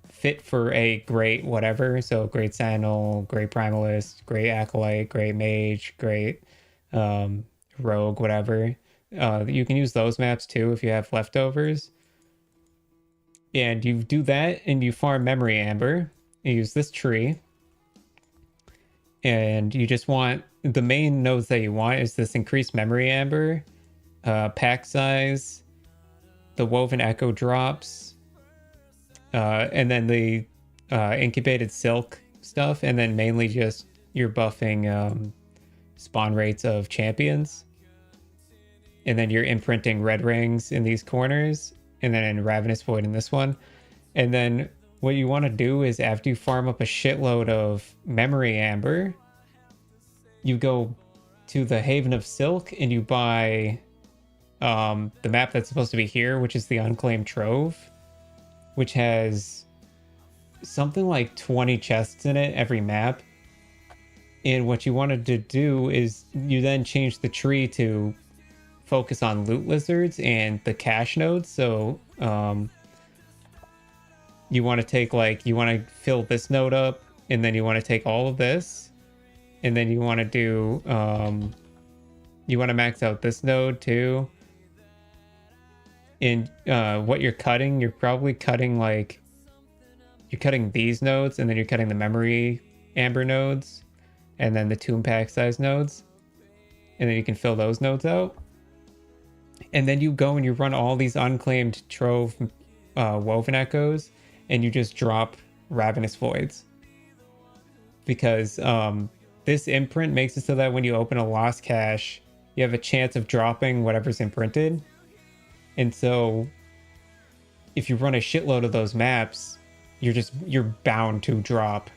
fit for a great whatever. So great Sentinel, great Primalist, great Acolyte, great Mage, great Rogue, whatever. You can use those maps too if you have leftovers. And you do that and you farm Memory Amber. You use this tree. And you just want, the main nodes that you want is this increased Memory Amber, pack size, the Woven Echo drops, and then the incubated silk stuff, and then mainly just you're buffing spawn rates of champions. And then you're imprinting red rings in these corners, and then in Ravenous Void in this one. And then what you want to do is after you farm up a shitload of Memory Amber, you go to the Haven of Silk and you buy the map that's supposed to be here, which is the Unclaimed Trove, which has something like 20 chests in it every map. And what you wanted to do is you then change the tree to focus on loot lizards and the cache nodes. So you want to take like, you want to fill this node up, and then you want to take all of this, and then you want to do you want to max out this node too. And what you're cutting, you're probably cutting like, you're cutting these nodes, and then you're cutting the Memory Amber nodes, and then the Tomb Pack size nodes, and then you can fill those nodes out. And then you go and you run all these Unclaimed Trove Woven Echoes, and you just drop Ravenous Voids. Because this imprint makes it so that when you open a Lost Cache, you have a chance of dropping whatever's imprinted. And so if you run a shitload of those maps, you're bound to drop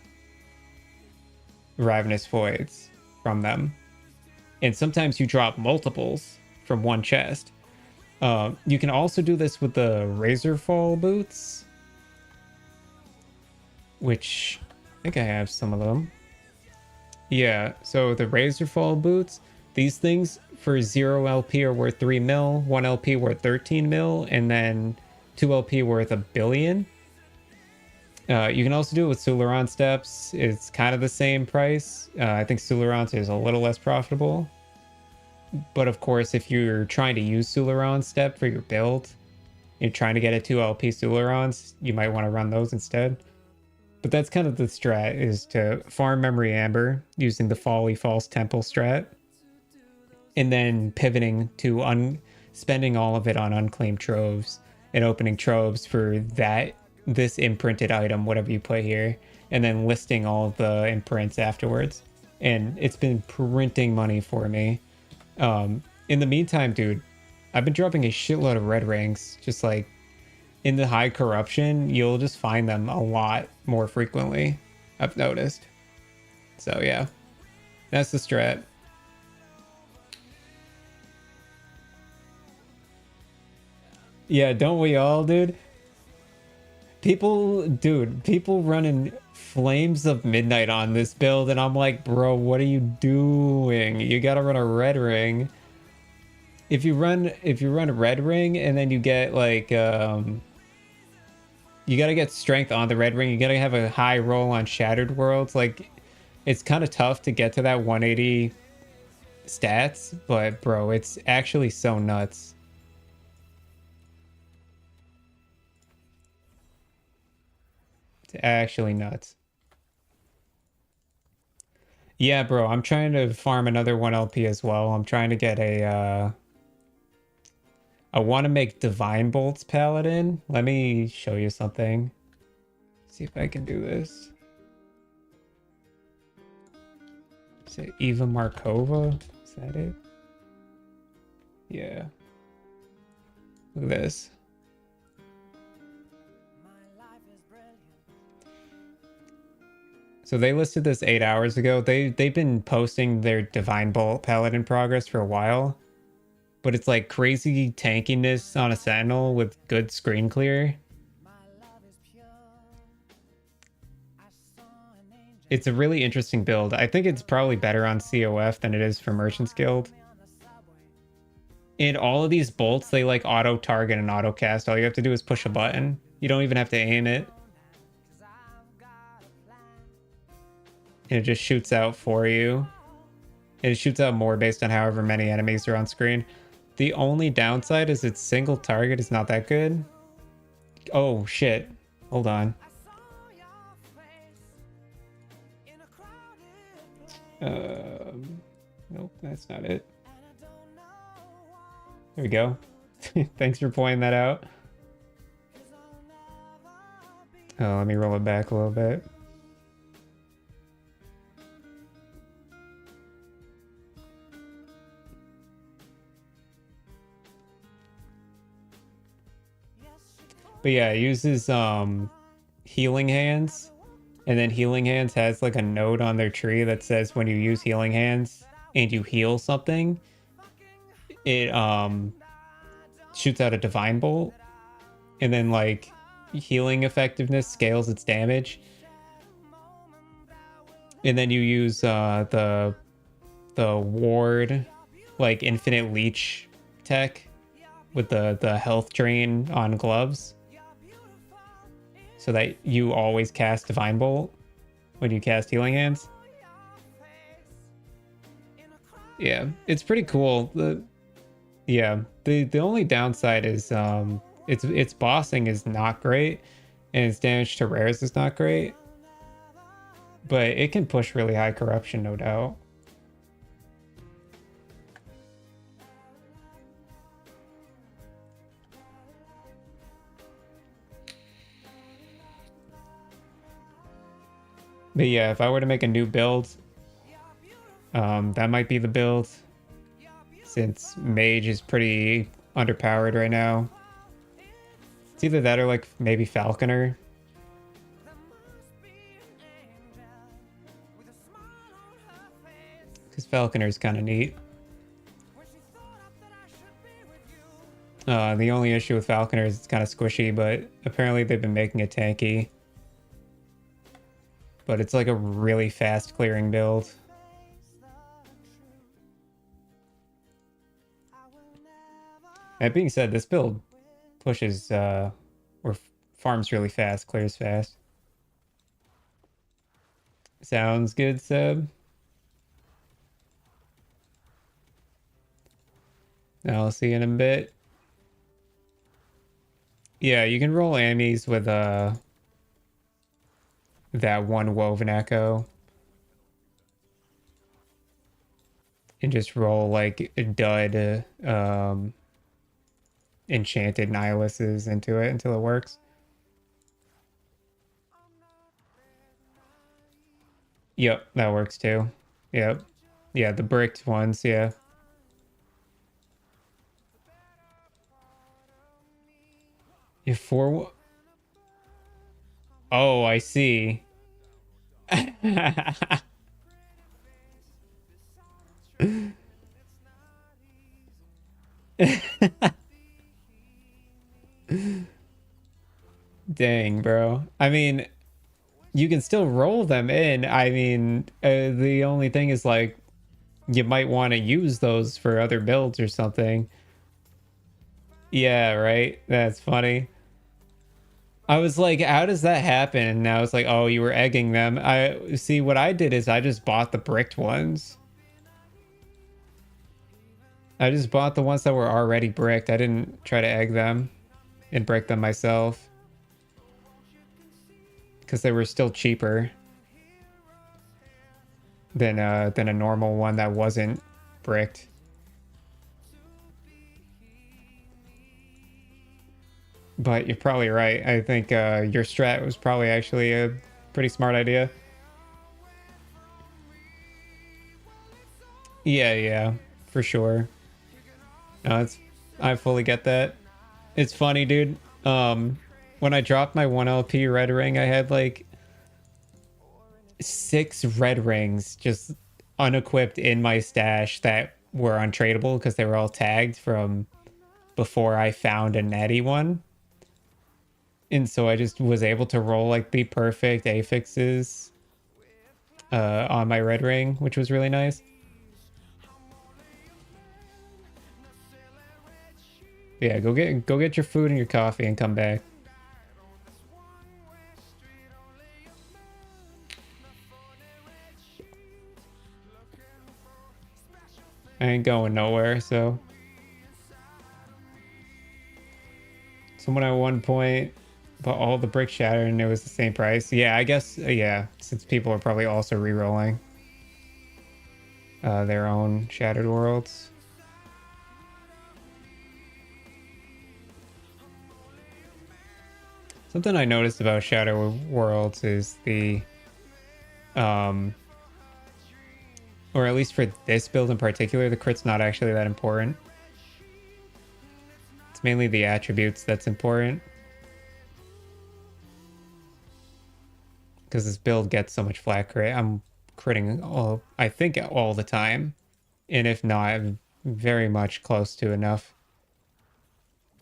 Ravenous Voids from them. And sometimes you drop multiples from one chest. You can also do this with the Razorfall boots, which I think I have some of them. Yeah, so the Razorfall boots, these things for 0 LP are worth 3 mil, 1 LP worth 13 mil, and then 2 LP worth 1 billion. You can also do it with Sularon steps. It's kind of the same price. I think Sularon's is a little less profitable. But of course, if you're trying to use Sularon step for your build, you're trying to get a 2 LP Sularons, you might want to run those instead. But that's kind of the strat, is to farm Memory Amber using the Folly False Temple strat, and then pivoting to spending all of it on Unclaimed Troves and opening troves for this imprinted item, whatever you put here, and then listing all of the imprints afterwards. And it's been printing money for me. In the meantime, dude, I've been dropping a shitload of red rings. Just like in the high corruption, you'll just find them a lot more frequently, I've noticed. So yeah, that's the strat. Yeah, don't we all, dude? People running Flames of Midnight on this build, and I'm like, bro, what are you doing? You gotta run a red ring. If you run a red ring and then you get like you gotta get strength on the red ring, you gotta have a high roll on Shattered Worlds. Like, it's kind of tough to get to that 180 stats, but bro, it's actually so nuts. It's actually nuts. Yeah, bro, I'm trying to farm another 1 LP as well. I'm trying to get a I want to make Divine Bolts Paladin. Let me show you something. See if I can do this. Is it Eva Markova? Is that it? Yeah. Look at this. So they listed this 8 hours ago. They've been posting their Divine Bolt Paladin progress for a while. But it's like crazy tankiness on a Sentinel with good screen clear. It's a really interesting build. I think it's probably better on COF than it is for Merchant's Guild. In all of these bolts, they like auto target and auto cast. All you have to do is push a button. You don't even have to aim it. And it just shoots out for you. And it shoots out more based on however many enemies are on screen. The only downside is its single target is not that good. Oh, shit. Hold on. Nope, that's not it. There we go. Thanks for pointing that out. Oh, let me roll it back a little bit. But yeah, it uses Healing Hands. And then Healing Hands has like a note on their tree that says when you use Healing Hands and you heal something, it shoots out a Divine Bolt. And then like healing effectiveness scales its damage. And then you use the ward, like infinite leech tech with the health drain on gloves, so that you always cast Divine Bolt when you cast Healing Hands. Yeah, it's pretty cool. The only downside is its bossing is not great, and its damage to rares is not great. But it can push really high corruption, no doubt. But yeah, if I were to make a new build, that might be the build, since Mage is pretty underpowered right now. It's either that or like maybe Falconer. Because Falconer's kind of neat. The only issue with Falconer is it's kind of squishy, but apparently they've been making it tanky. But it's like a really fast clearing build. That being said, this build pushes or farms really fast, clears fast. Sounds good, Seb. I'll see you in a bit. Yeah, you can roll Amies with that one Woven Echo. And just roll like dud enchanted Nihilists into it until it works. Yep, that works too. Yep. Yeah, the bricked ones, yeah. You four. Oh, I see. Dang, bro. I mean, you can still roll them in. I mean, the only thing is like you might want to use those for other builds or something. Yeah, right. That's funny. I was like, how does that happen? And I was like, oh, you were egging them. I see what I did is I just bought the bricked ones. I just bought the ones that were already bricked. I didn't try to egg them and brick them myself, because they were still cheaper than a normal one that wasn't bricked. But you're probably right. I think your strat was probably actually a pretty smart idea. Yeah, for sure. No, I fully get that. It's funny, dude. When I dropped my 1 LP red ring, I had like 6 red rings just unequipped in my stash that were untradeable because they were all tagged from before I found a natty one. And so I just was able to roll like the perfect affixes on my red ring, which was really nice. Yeah, go get your food and your coffee and come back. I ain't going nowhere, so someone at one point bought all the brick shatter and it was the same price. Yeah, I guess yeah, since people are probably also re-rolling their own shattered worlds. Something I noticed about Shadow Worlds is the or at least for this build in particular, the crit's not actually that important. It's mainly the attributes that's important. Because this build gets so much flat crit. I'm critting I think all the time. And if not, very much close to enough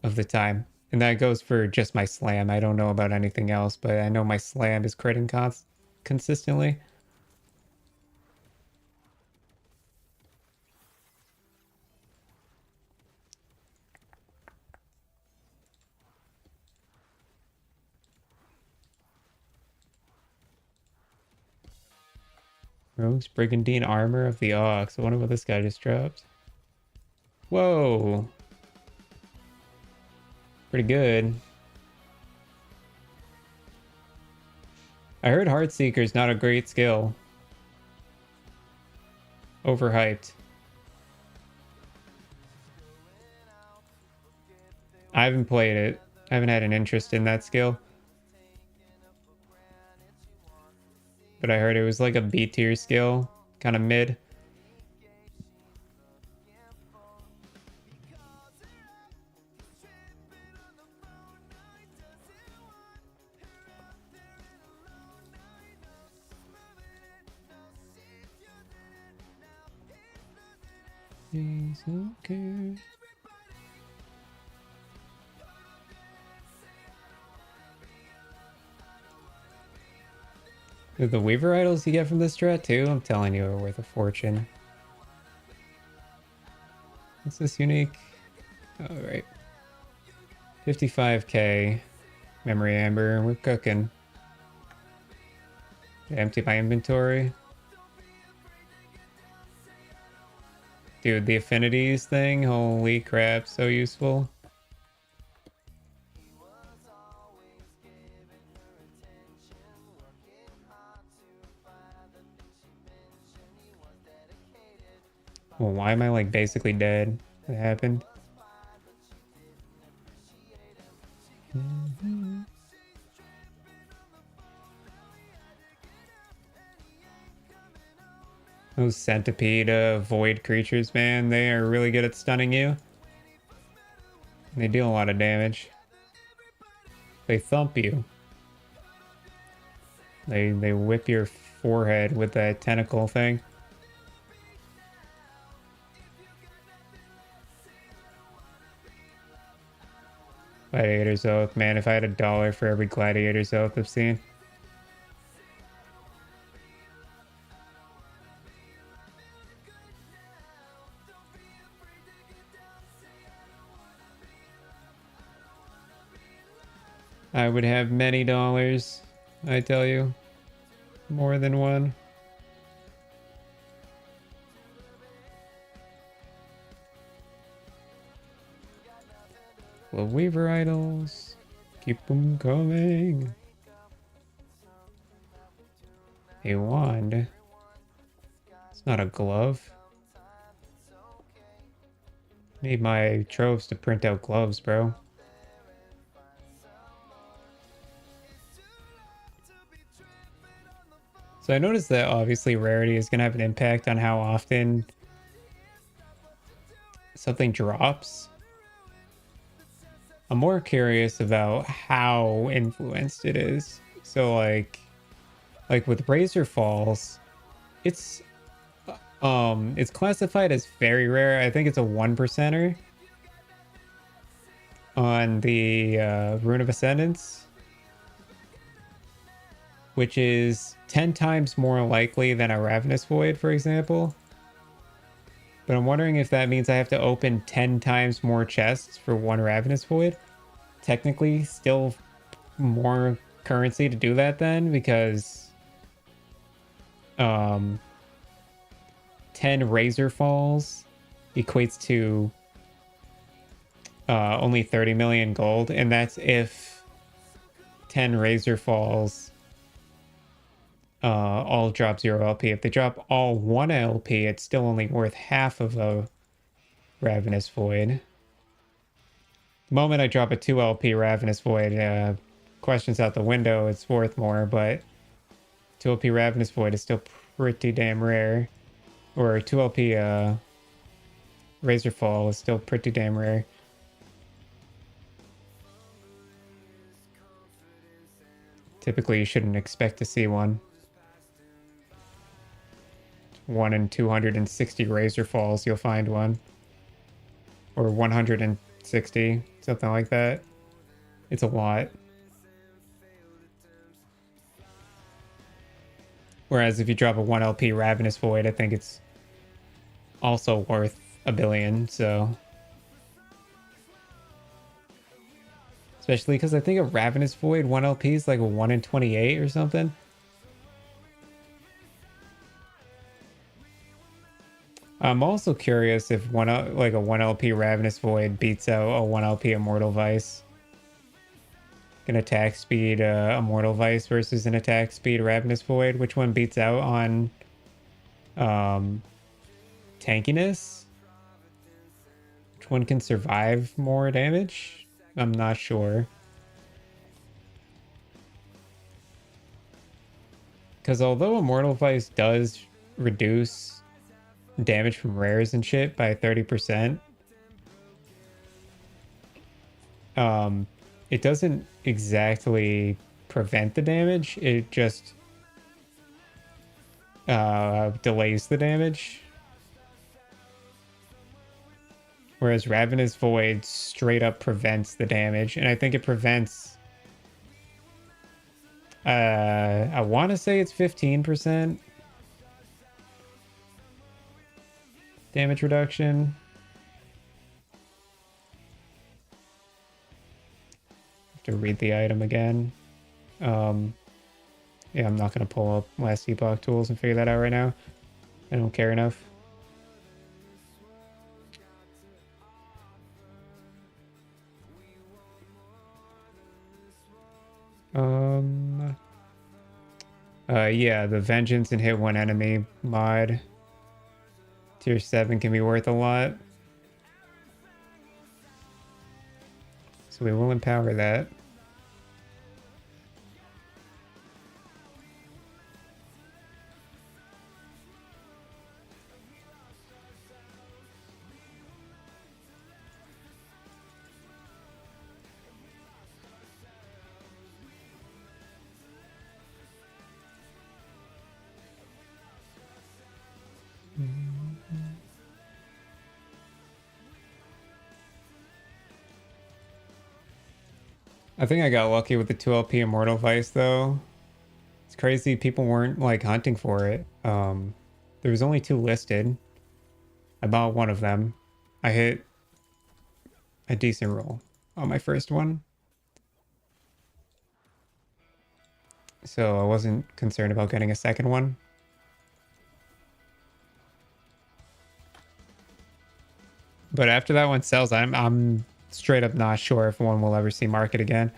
of the time. And that goes for just my slam. I don't know about anything else, but I know my slam is critting consistently. Rogue's Brigandine Armor of the Ox. I wonder what this guy just dropped. Whoa. Pretty good. I heard Heartseeker's not a great skill. Overhyped. I haven't played it. I haven't had an interest in that skill. But I heard it was like a B tier skill. Kind of mid. He's okay. The Weaver idols you get from this strat too, I'm telling you, are worth a fortune. What's this unique? All right. 55k memory amber. We're cooking. Empty my inventory. Dude, the affinities thing, holy crap, so useful. Well, why am I like basically dead? What happened? Those centipede void creatures, man, they are really good at stunning you. They deal a lot of damage. They thump you. They whip your forehead with that tentacle thing. Gladiator's Oath, man, if I had $1 for every Gladiator's Oath I've seen. I would have many dollars, I tell you. More than one. Well, Weaver idols. Keep them coming. A wand. It's not a glove. Need my tropes to print out gloves, bro. So I noticed that obviously rarity is going to have an impact on how often something drops. I'm more curious about how influenced it is. So like with Razor Falls, it's classified as very rare. I think it's a 1%er on the Rune of Ascendance, which is 10 times more likely than a Ravenous Void, for example. But I'm wondering if that means I have to open 10 times more chests for one Ravenous Void. Technically, still more currency to do that then, because 10 Razor Falls equates to only 30 million gold, and that's if 10 Razor Falls all drop 0 LP. If they drop all 1 LP, it's still only worth half of a Ravenous Void. The moment I drop a 2 LP Ravenous Void, questions out the window, it's worth more, but 2 LP Ravenous Void is still pretty damn rare. Or 2 LP Razor Fall is still pretty damn rare. Typically, you shouldn't expect to see one. 1 in 260 Razor Falls, you'll find one. Or 160, something like that. It's a lot. Whereas if you drop a 1 LP Ravenous Void, I think it's also worth a billion, so. Especially because I think a Ravenous Void 1 LP is like a 1 in 28 or something. I'm also curious if a 1 LP Ravenous Void beats out a 1 LP Immortal Vice. An attack speed Immortal Vice versus an attack speed Ravenous Void. Which one beats out on tankiness? Which one can survive more damage? I'm not sure. Because although Immortal Vice does reduce damage from rares and shit by 30%, it doesn't exactly prevent the damage. It just delays the damage. Whereas Ravenous Void straight up prevents the damage. And I think it prevents... I want to say it's 15% damage reduction. Have to read the item again. Yeah, I'm not going to pull up last epoch tools and figure that out right now. I don't care enough. Yeah, the Vengeance and Hit One Enemy mod. Tier 7 can be worth a lot. So we will empower that. I think I got lucky with the 2 LP Immortal Vice though. It's crazy people weren't like hunting for it. There was only 2 listed. I bought one of them. I hit a decent roll on my first one. So I wasn't concerned about getting a second one. But after that one sells, I'm straight up not sure if one will ever see market again.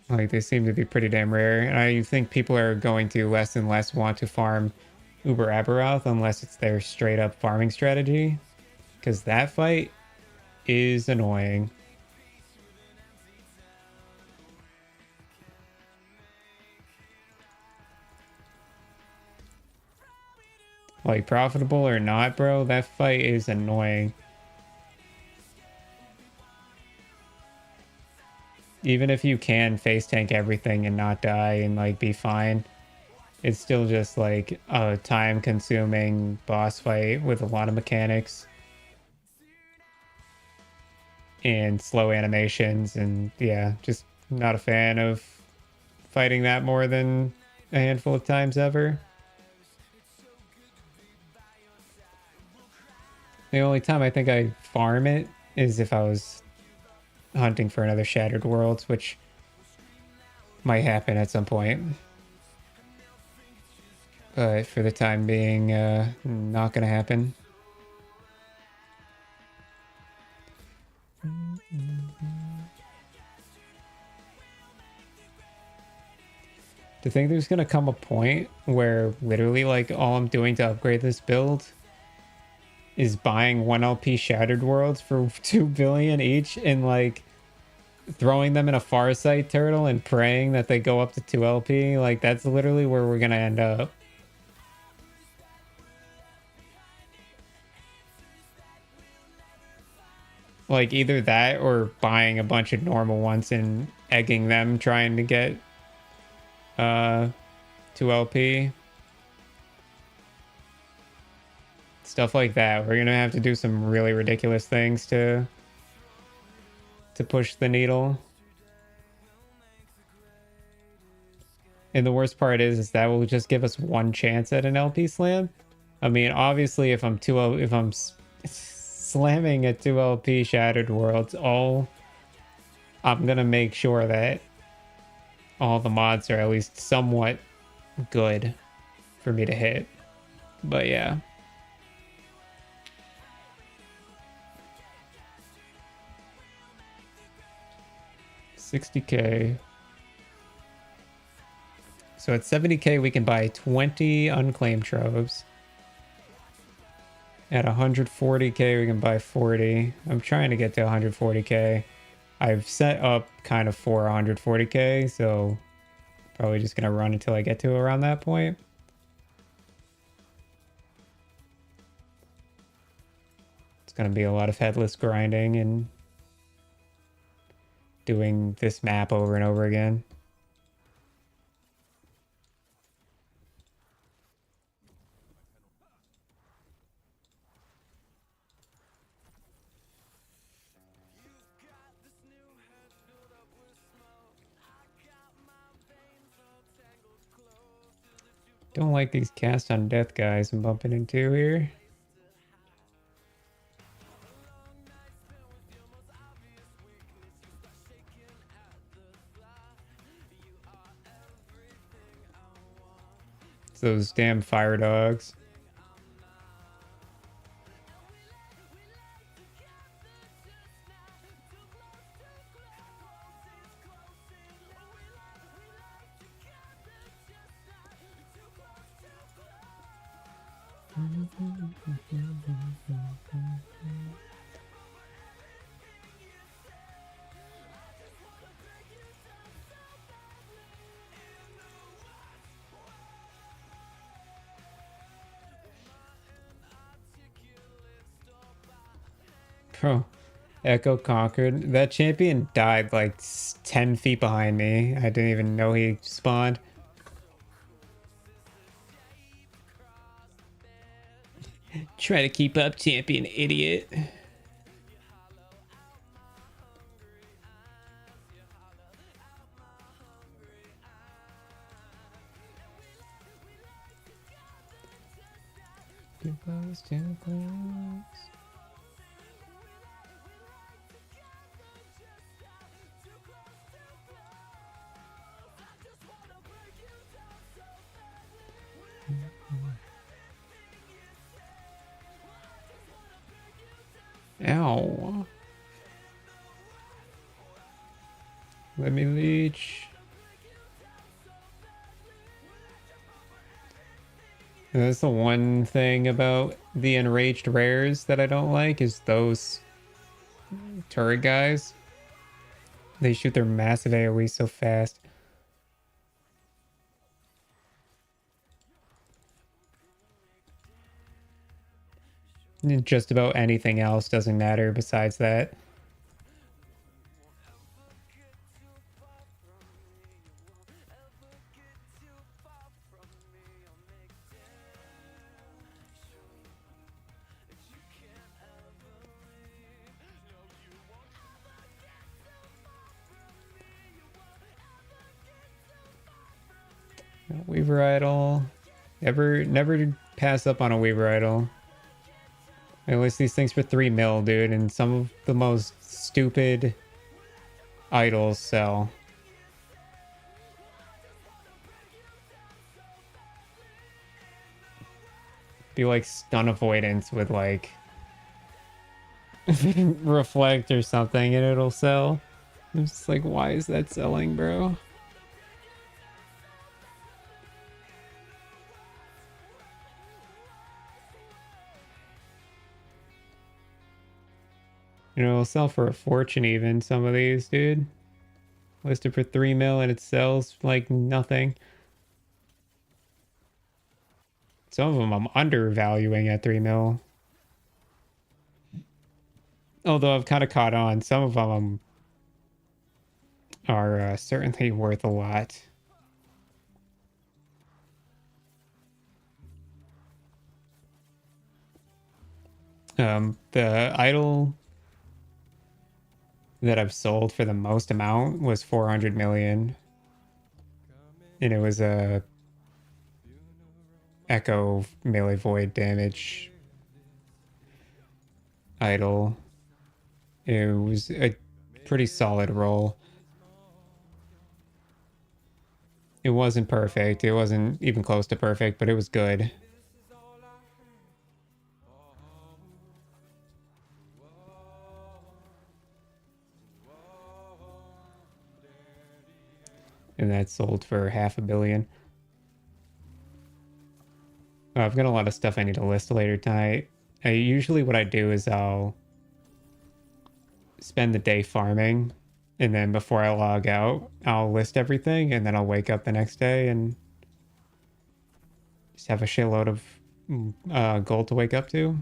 Like, they seem to be pretty damn rare. And I think people are going to less and less want to farm Uber Aberoth unless it's their straight up farming strategy. Because that fight is annoying. Like, profitable or not, bro, that fight is annoying. Even if you can face tank everything and not die and like be fine, it's still just like a time consuming boss fight with a lot of mechanics and slow animations. And yeah, just not a fan of fighting that more than a handful of times ever. The only time I think I farm it is if I was hunting for another Shattered Worlds, which might happen at some point. But for the time being, not gonna happen. To think there's gonna come a point where literally like all I'm doing to upgrade this build is buying 1 LP Shattered Worlds for 2 billion each and like throwing them in a Farsight turtle and praying that they go up to 2 LP. Like that's literally where we're gonna end up. Like either that or buying a bunch of normal ones and egging them trying to get 2 LP. Stuff like that. We're gonna have to do some really ridiculous things to push the needle. And the worst part is that will just give us one chance at an LP slam. I mean, obviously, if I'm slamming a 2 LP Shattered Worlds, I'm gonna make sure that all the mods are at least somewhat good for me to hit. But yeah. $60K. So at 70K, we can buy 20 unclaimed troves. At 140K, we can buy 40. I'm trying to get to 140K. I've set up kind of for 140K, so probably just gonna run until I get to around that point. It's gonna be a lot of headless grinding and doing this map over and over again. Don't like these cast on death guys I'm bumping into here. It's those damn fire dogs. Bro, Echo conquered. That champion died like 10 feet behind me. I didn't even know he spawned. Try to keep up, champion, idiot. Too close, too close. Ow. Let me leech. That's the one thing about the enraged rares that I don't like is those turret guys. They shoot their massive AoE so fast. just about anything else doesn't matter besides that. Weaver Idol. Never pass up on a Weaver Idol. I list these things for 3 mil, dude, and some of the most stupid idols sell. Be like stun avoidance with like reflect or something and it'll sell. I'm just like, why is that selling, bro? You know, it'll sell for a fortune even, some of these, dude. Listed for 3 mil and it sells like nothing. Some of them I'm undervaluing at 3 mil. Although I've kind of caught on. Some of them are certainly worth a lot. The idol that I've sold for the most amount was 400 million. And it was a echo melee void damage idol. It was a pretty solid roll. It wasn't perfect. It wasn't even close to perfect, but it was good. And that sold for 500 million. I've got a lot of stuff I need to list later tonight. Usually what I do is I'll spend the day farming, and then before I log out, I'll list everything, and then I'll wake up the next day and just have a shitload of gold to wake up to.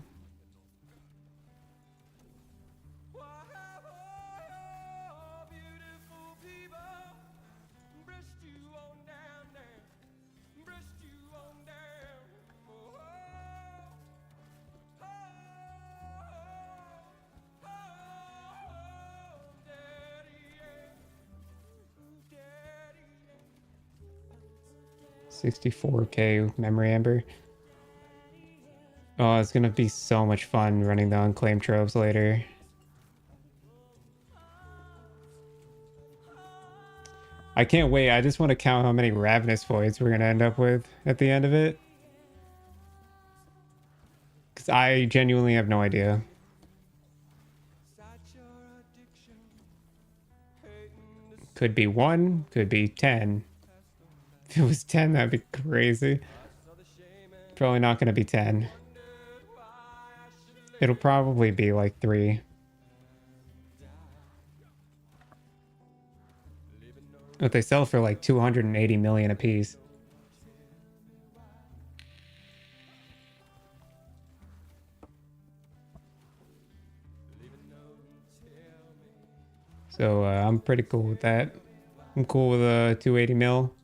$64K memory amber. Oh, it's gonna be so much fun running the unclaimed tropes later. I can't wait. I just want to count how many Ravenous Voids we're gonna end up with at the end of it. Because I genuinely have no idea. Could be 1, could be 10. If it was 10, that'd be crazy. Probably not going to be 10. It'll probably be like 3. But they sell for like 280 million a piece. So I'm pretty cool with that. I'm cool with 280 mil.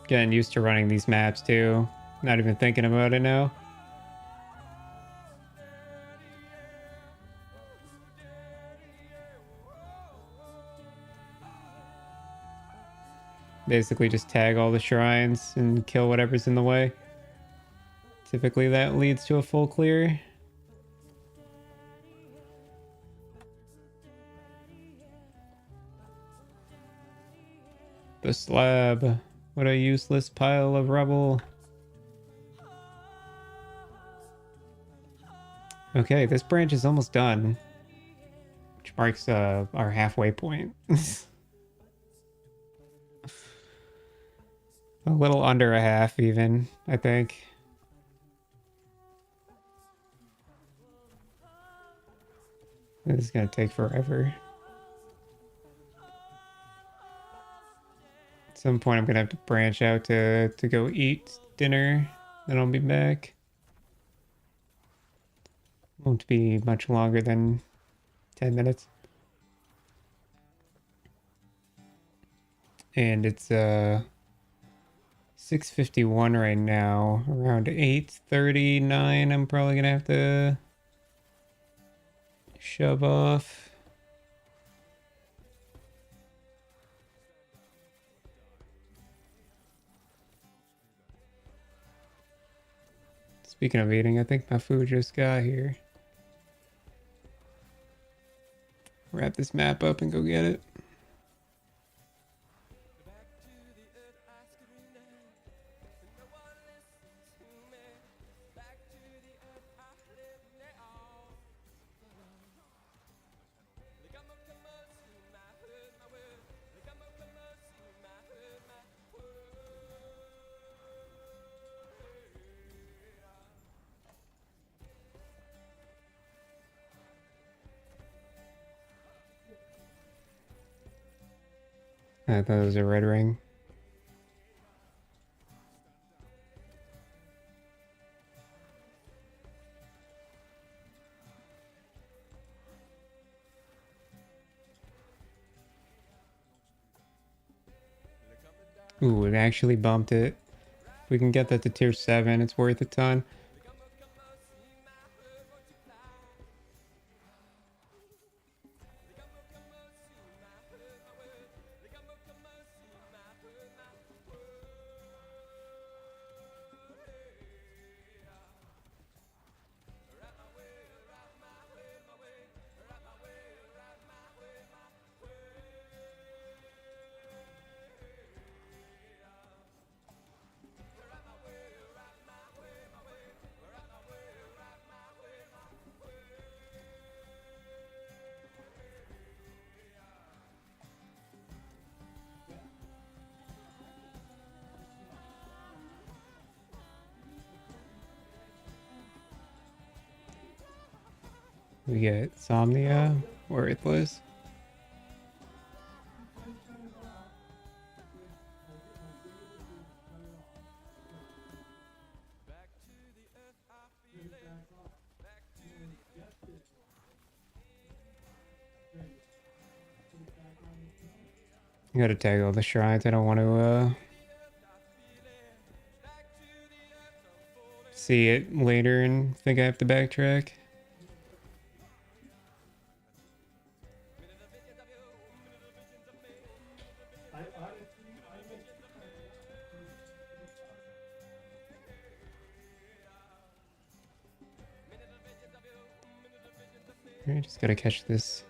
Getting used to running these maps too. Not even thinking about it now. Basically just tag all the shrines and kill whatever's in the way. Typically that leads to a full clear. The slab. What a useless pile of rubble. Okay, this branch is almost done. Which marks our halfway point. A little under a half even, I think. This is gonna take forever. At some point I'm gonna have to branch out to go eat dinner. Then I'll be back. Won't be much longer than 10 minutes. And it's 6:51 right now. Around 8:39 I'm probably gonna have to shove off. Speaking of eating, I think my food just got here. Wrap this map up and go get it. I thought it was a red ring. Ooh, it actually bumped it. If we can get that to tier 7, it's worth a ton. We get Somnia, worthless. I gotta tag all the shrines. I don't want to see it later and think I have to backtrack. I just gotta catch this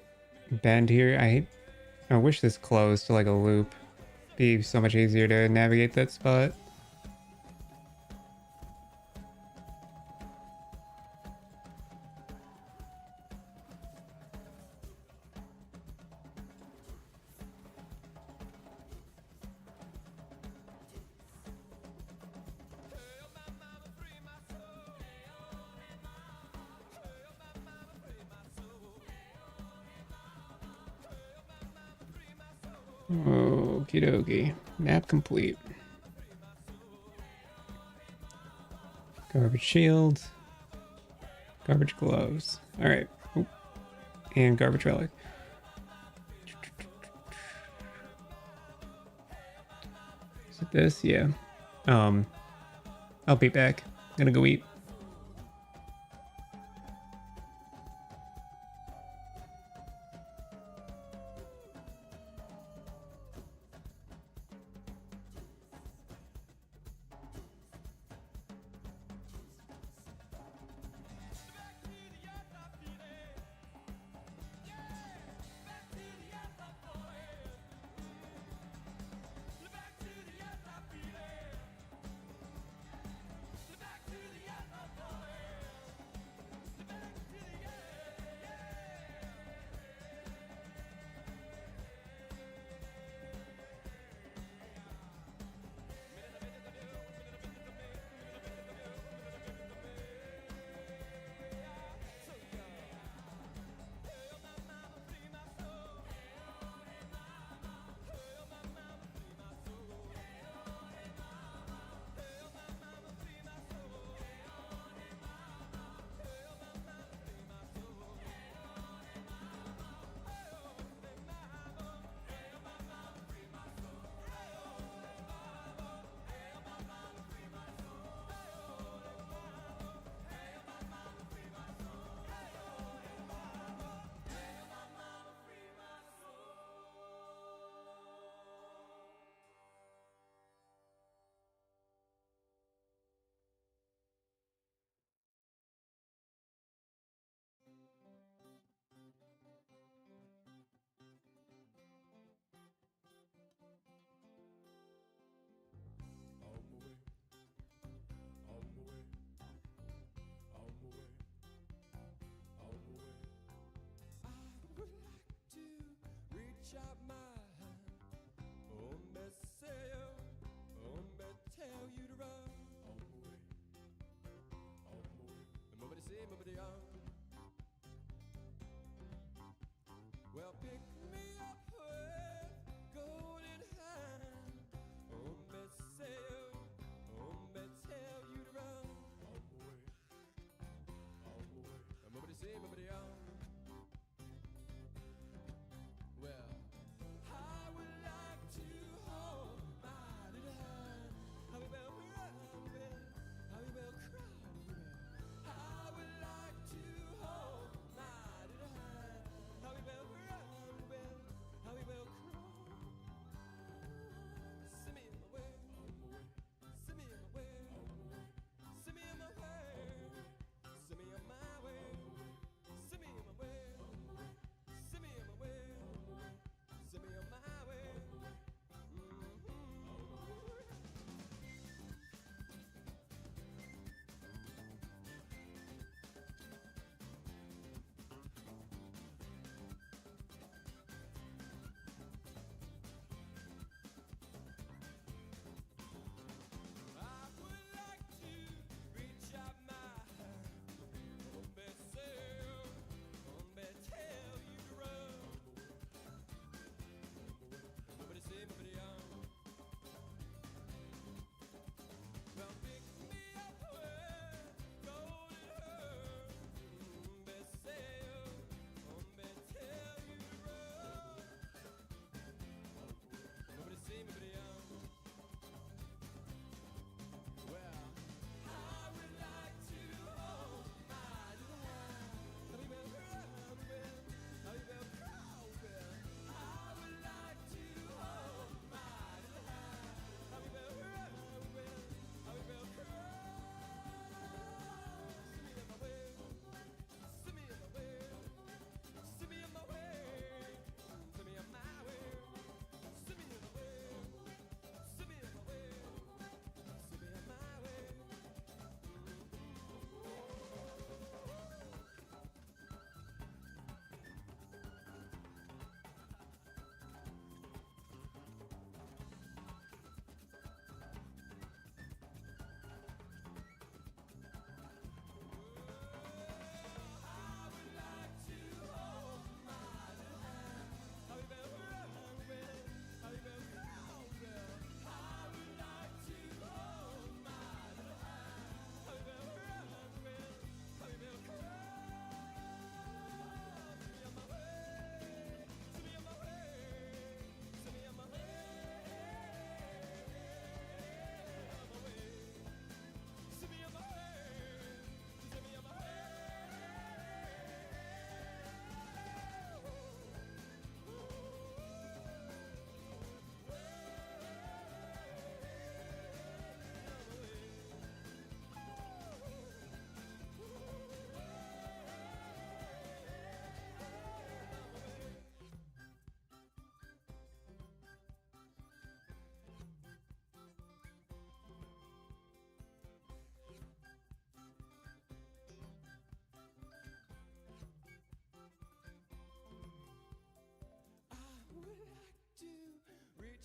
bend here. I wish this closed to like a loop. Be so much easier to navigate that spot. Okie dokie. Map complete. Garbage shield. Garbage gloves. Alright. And garbage relic. Is it this? Yeah. I'll be back. Gonna go eat.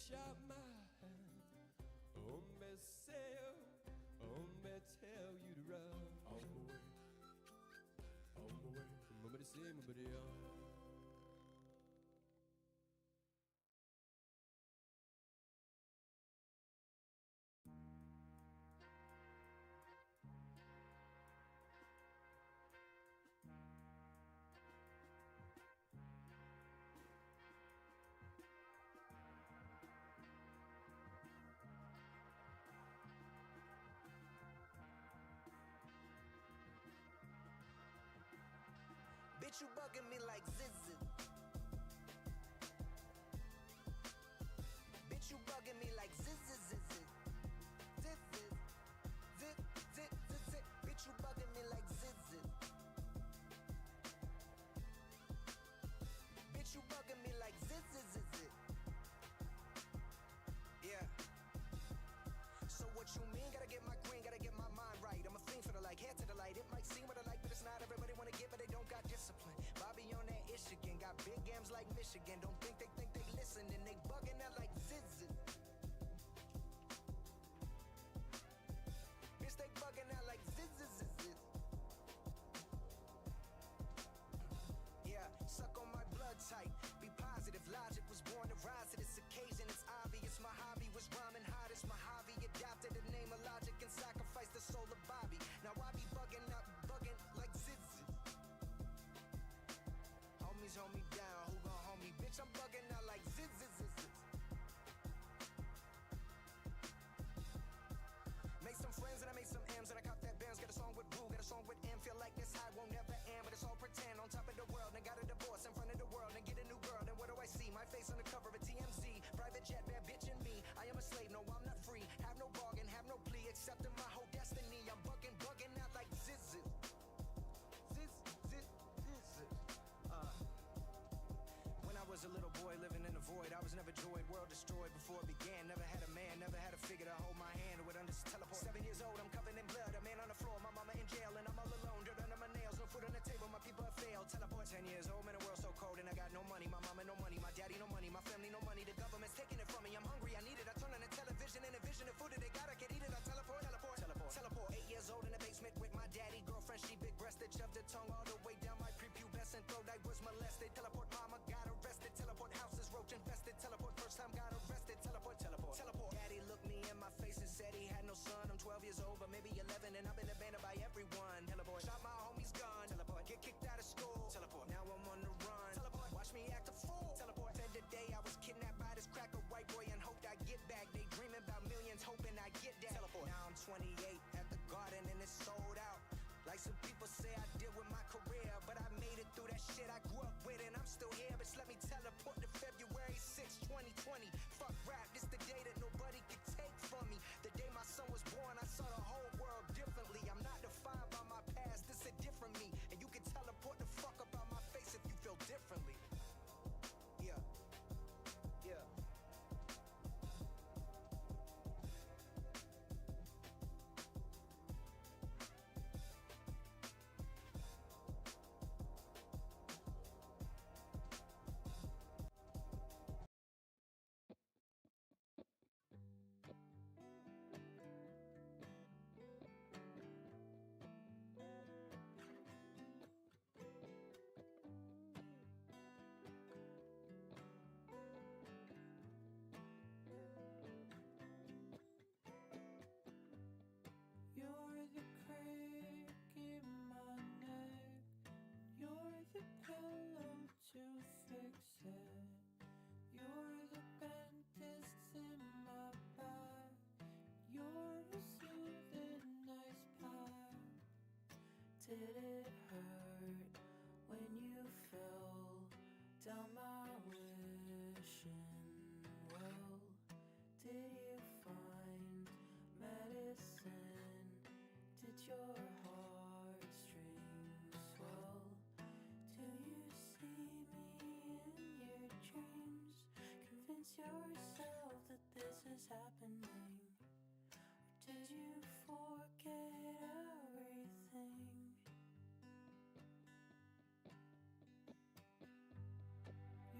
reach out my hand. Oh, me say, oh, me tell you to run. On my way, somebody say, somebody else. Bitch, you bugging me like ziz. Bitch, you bugging me like ziz. Bitch, you bugging me like ziz. Bitch, you bugging me like ziz. Yeah. So what you mean? Gotta get my green, gotta get my mind right. I'm a fiend for the like, head to the light. It might seem what I like, but it's not. Everybody wanna get, but they don't got discipline. Bobby on that ish again. Got big games like Michigan. Don't think they listen, and they bugging out like ziz. Bitch, they bugging out like ziz. Yeah, suck on my blood type. Be positive, logic was born to rise to this occasion. It's obvious my hobby was rhyming hardest. My hobby adopted the name of logic and sacrificed the soul of Bobby. Now I be bugging out, bugging like ziz. Homies hold me down, who gon' hold me? Bitch, I'm bugging out like ziz. Made some friends and I made some M's and I caught that Benz. Got a song with Blue, got a song with M. Feel like this high won't never end, but it's all pretend. On top of the world, and got a divorce in front of the world, and get a new girl. Then what do I see? My face on the cover of TMZ. Private jet, bad bitch and me. I am a slave, no, I'm not free. Have no bargain, have no plea, accepting my whole destiny. I'm bugging out like ziz. When I was a little boy living in the void, I was never joyed, world destroyed before it began. Never had a man, never had a figure to hold my hand who would understand teleport. 7 years old, I'm covered in blood, a man on the floor, my mama in jail, and I'm all alone, dirt under my nails, no food on the table, my people have failed. Teleport. 10 years old, man, the world so cold, and I got no money, my mama no money, my daddy no money, my family no money, the government's taking it from me. I'm hungry, I need it, I turn on the television and envision the food that they got, I can eat it, I teleport. 8 years old in the basement with my daddy, girlfriend, she big breasted, shoved her tongue all the way down my prepubescent throat. I was molested. Teleport, mama got arrested. Teleport, houses roach infested. Teleport, first time got arrested. Teleport. Daddy looked me in my face and said he had no son. I'm 12 years old, but maybe 11, and I've been abandoned by everyone. Teleport, shot my homie's gun. Teleport, get kicked out of school. Teleport, now I'm on the run. Teleport, watch me act a fool. Teleport, fed the day I was kidnapped by this cracker white boy and hoped I'd get back. They dreaming about millions, hoping I get that. Teleport, now I'm 28 at the garden and it's sold out. Like some people say I did with my career, but I made it through that shit I grew up with and I'm still here. Bitch, let me teleport to February 6, 2020. Fuck rap, this the day that nobody could take from me. The day my son was born, I saw the whole world differently. I'm not defined by my past, this a different me. And you can teleport the fuck up out my face if you feel differently. Yeah. You're the crack in my neck. You're the pillow to fix it. You're the bent discs in my back. You're a soothing nice pack. Did it hurt when you fell down my wishing well? Did you find medicine? Did your heartstrings swell? Do you see me in your dreams? Convince yourself that this is happening. Or did you forget everything?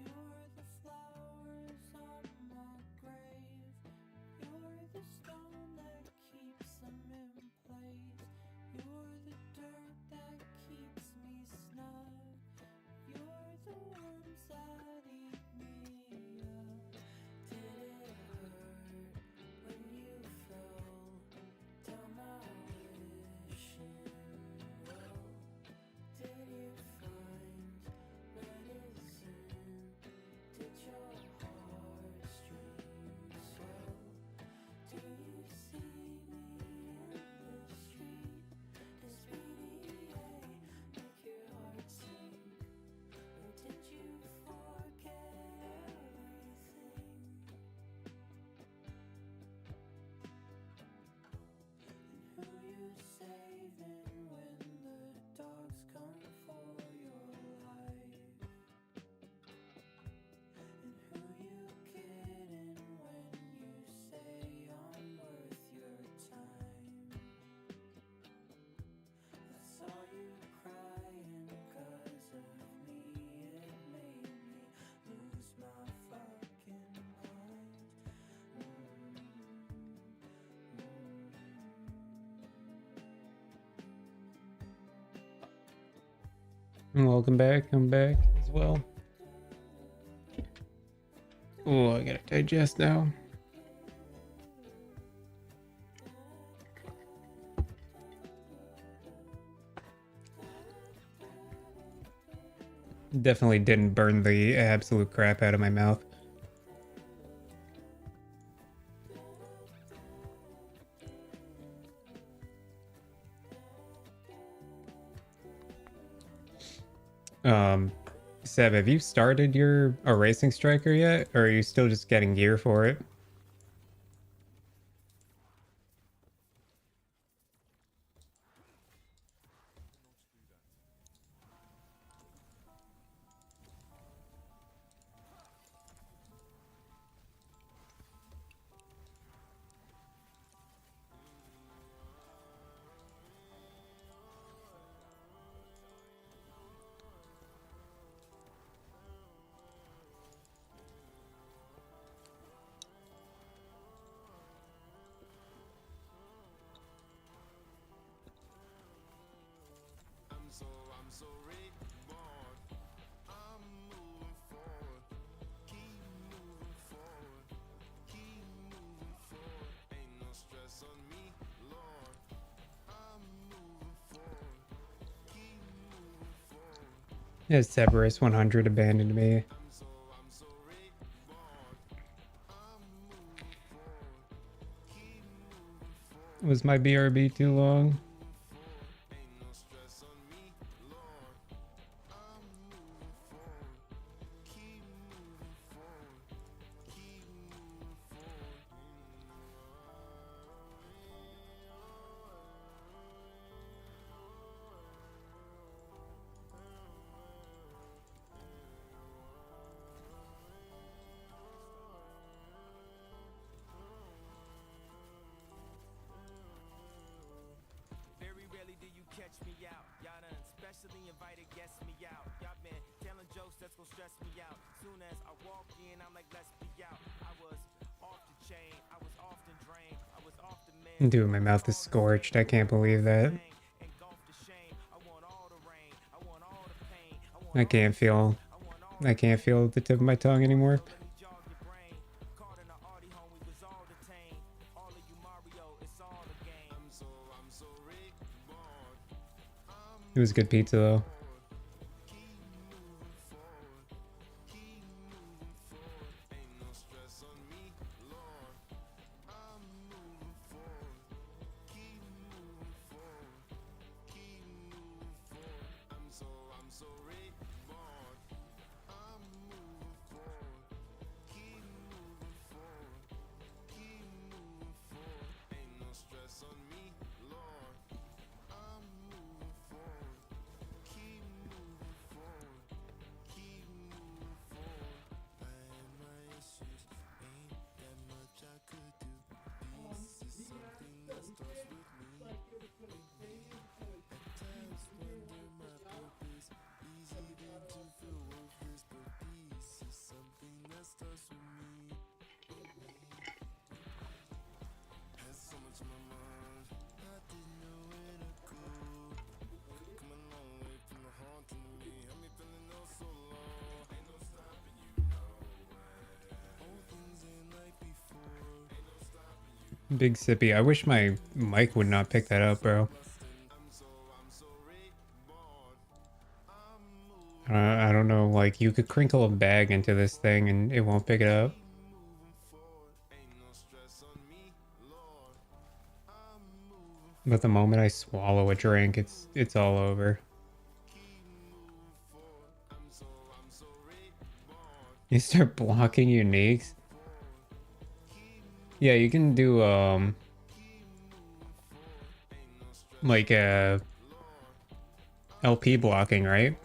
You're the flowers on my grave. And welcome back. I'm back as well. Oh, I gotta digest now. Definitely didn't burn the absolute crap out of my mouth. Um, Seb, have you started your a racing striker yet, or are you still just getting gear for it? Yeah, Cerberus 100 abandoned me. Was my BRB too long? Very rarely do you catch me out. Y'all done specially invited guests me out. Y'all been telling jokes that's gonna stress me out. Soon as I walk in, I'm like, let's be out. I was off the chain, I was often drained, I was off the meds. Dude, my mouth is scorched. I can't believe that. Engulf the shame. I want all the rain, I want all the pain, I want I can't feel. I want all I can't feel the tip of my tongue anymore. let me jog your brain. Caught in a arty home, we was all detained. All of you Mario, it's all a game. It was good pizza though. Big sippy. I wish my mic would not pick that up, bro. I don't know, like, you could crinkle a bag into this thing and it won't pick it up. But the moment I swallow a drink, it's all over. You start blocking uniques. Yeah, you can do like LP blocking, right?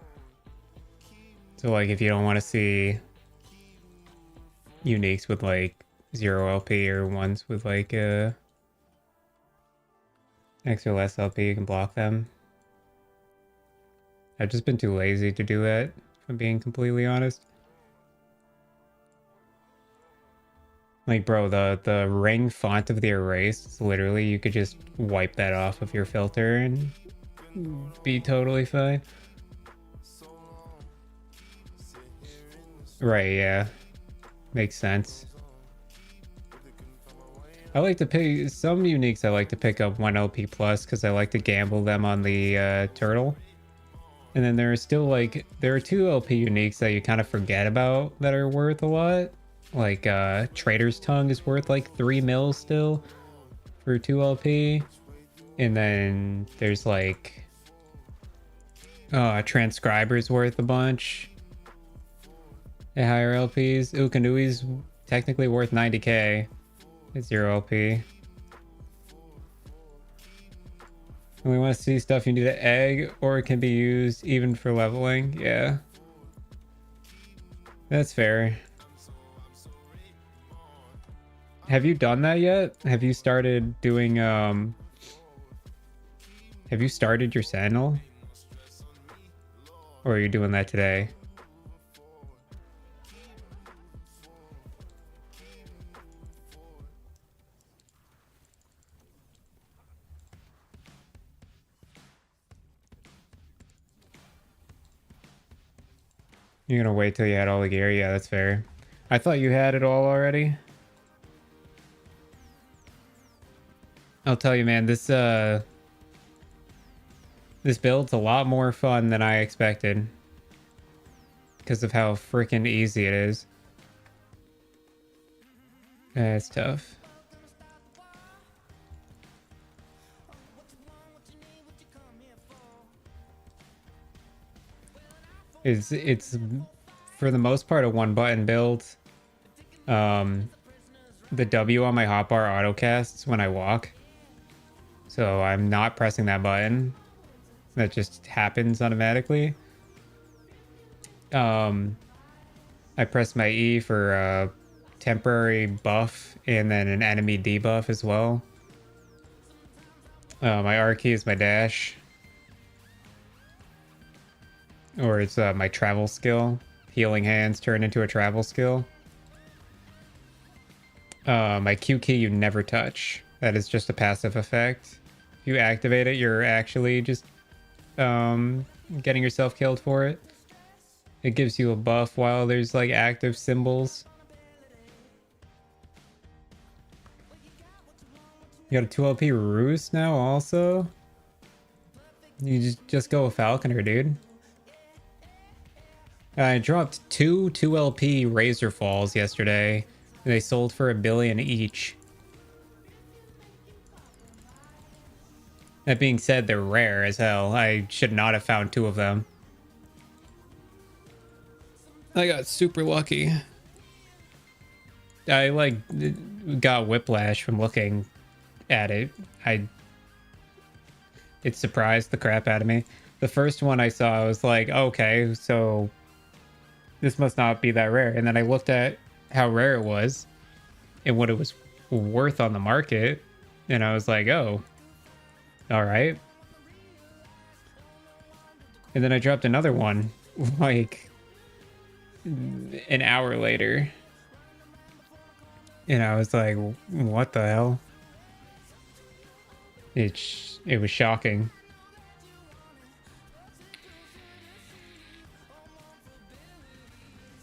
So like if you don't want to see uniques with like 0 LP or ones with like X or less LP, you can block them. I've just been too lazy to do that, if I'm being completely honest. Like, bro, the ring font of the erase, literally, you could just wipe that off of your filter and be totally fine. Right, yeah. Makes sense. I like to pick some uniques. I like to pick up 1 LP plus because I like to gamble them on the turtle. And then there are still like there are 2 LP uniques that you kind of forget about that are worth a lot. Like Trader's Tongue is worth like 3 mil still for 2 LP. And then there's like Transcriber's worth a bunch at higher LPs. Ukanui's technically worth 90k at 0 LP. And we want to see stuff you need to egg, or it can be used even for leveling. Yeah. That's fair. Have you done that yet? Have you started doing have you started your Sentinel? Or are you doing that today? You're gonna wait till you had all the gear? Yeah, that's fair. I thought you had it all already. I'll tell you, man, this build's a lot more fun than I expected. Because of how freaking easy it is. It's tough. It's for the most part a 1 button build. The W on my hotbar autocasts when I walk. So I'm not pressing that button. That just happens automatically. I press my E for a temporary buff and then an enemy debuff as well. My R key is my dash. Or it's my travel skill. Healing hands turn into a travel skill. My Q key you never touch. That is just a passive effect. If you activate it, you're actually just getting yourself killed for it. It gives you a buff while there's like active symbols. You got a 2 LP Roost now also? You just go with Falconer, dude. I dropped 2 LP Razor Falls yesterday. They sold for $1 billion each. That being said, they're rare as hell. I should not have found 2 of them. I got super lucky. I like got whiplash from looking at it. It surprised the crap out of me. The first one I saw, I was like, okay, so this must not be that rare. And then I looked at how rare it was and what it was worth on the market, and I was like, oh, all right. And then I dropped another one like an hour later, and I was like, what the hell? It was shocking.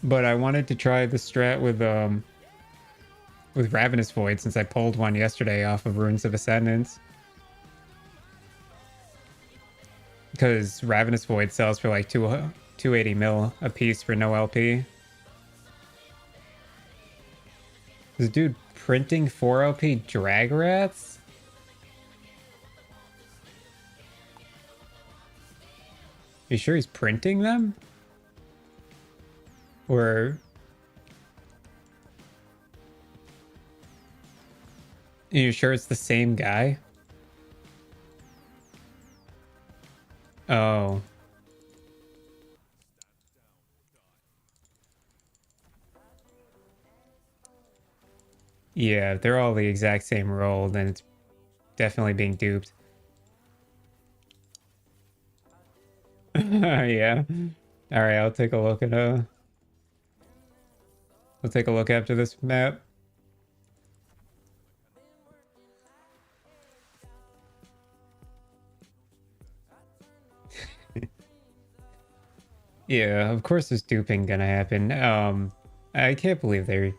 But I wanted to try the strat with Ravenous Void since I pulled one yesterday off of Runes of Ascendance. Because Ravenous Void sells for like 280 mil a piece for no LP. This dude printing 4 LP drag rats? You sure he's printing them? Or are you sure it's the same guy? Oh. Yeah, if they're all the exact same role, then it's definitely being duped. Yeah. All right, I'll take a look at I'll take a look after this map. Yeah, of course there's duping gonna happen. I can't believe they're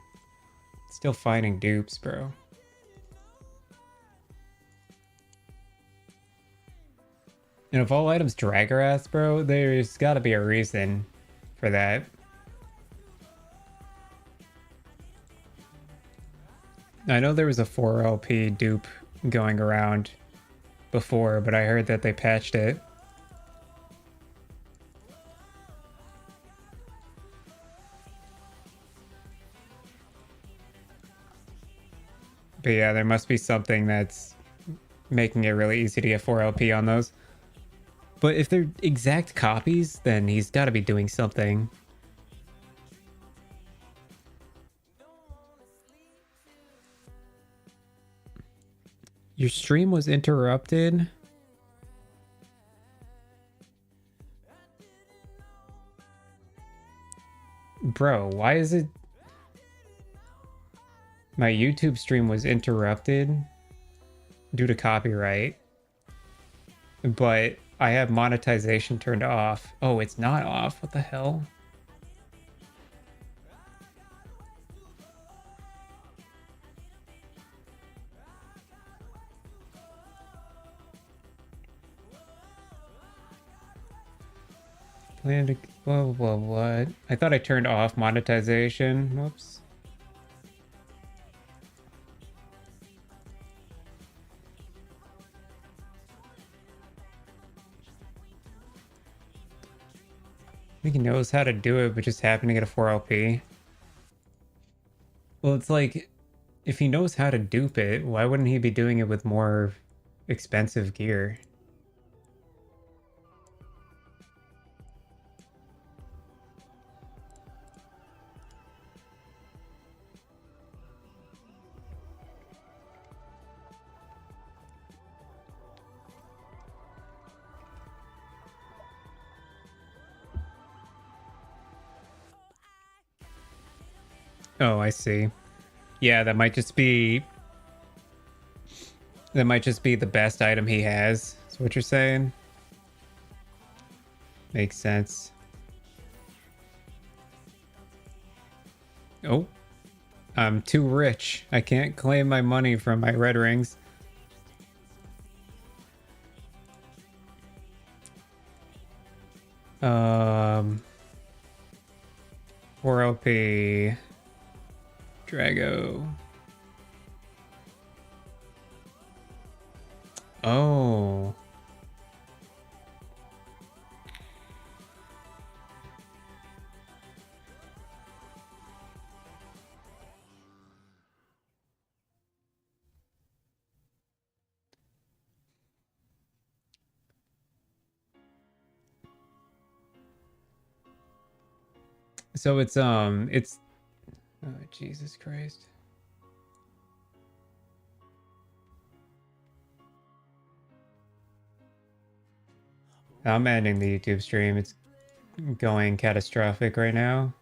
still finding dupes, bro. And of all items, Draggrass, bro, there's gotta be a reason for that. I know there was a 4LP dupe going around before, but I heard that they patched it. But yeah, there must be something that's making it really easy to get 4LP on those. But if they're exact copies, then he's got to be doing something. Your stream was interrupted? Bro, why is it... My YouTube stream was interrupted due to copyright. But I have monetization turned off. Oh, it's not off. What the hell? Plan to... Blah, blah, what? I thought I turned off monetization. Whoops. I think he knows how to do it, but just happened to get a 4LP. Well, it's like, if he knows how to dupe it, why wouldn't he be doing it with more expensive gear? Oh, I see. Yeah, that might just be... That might just be the best item he has. Is what you're saying? Makes sense. Oh. I'm too rich. I can't claim my money from my red rings. Um... 4LP... Drago. Oh. So it's oh, Jesus Christ. I'm ending the YouTube stream. It's going catastrophic right now.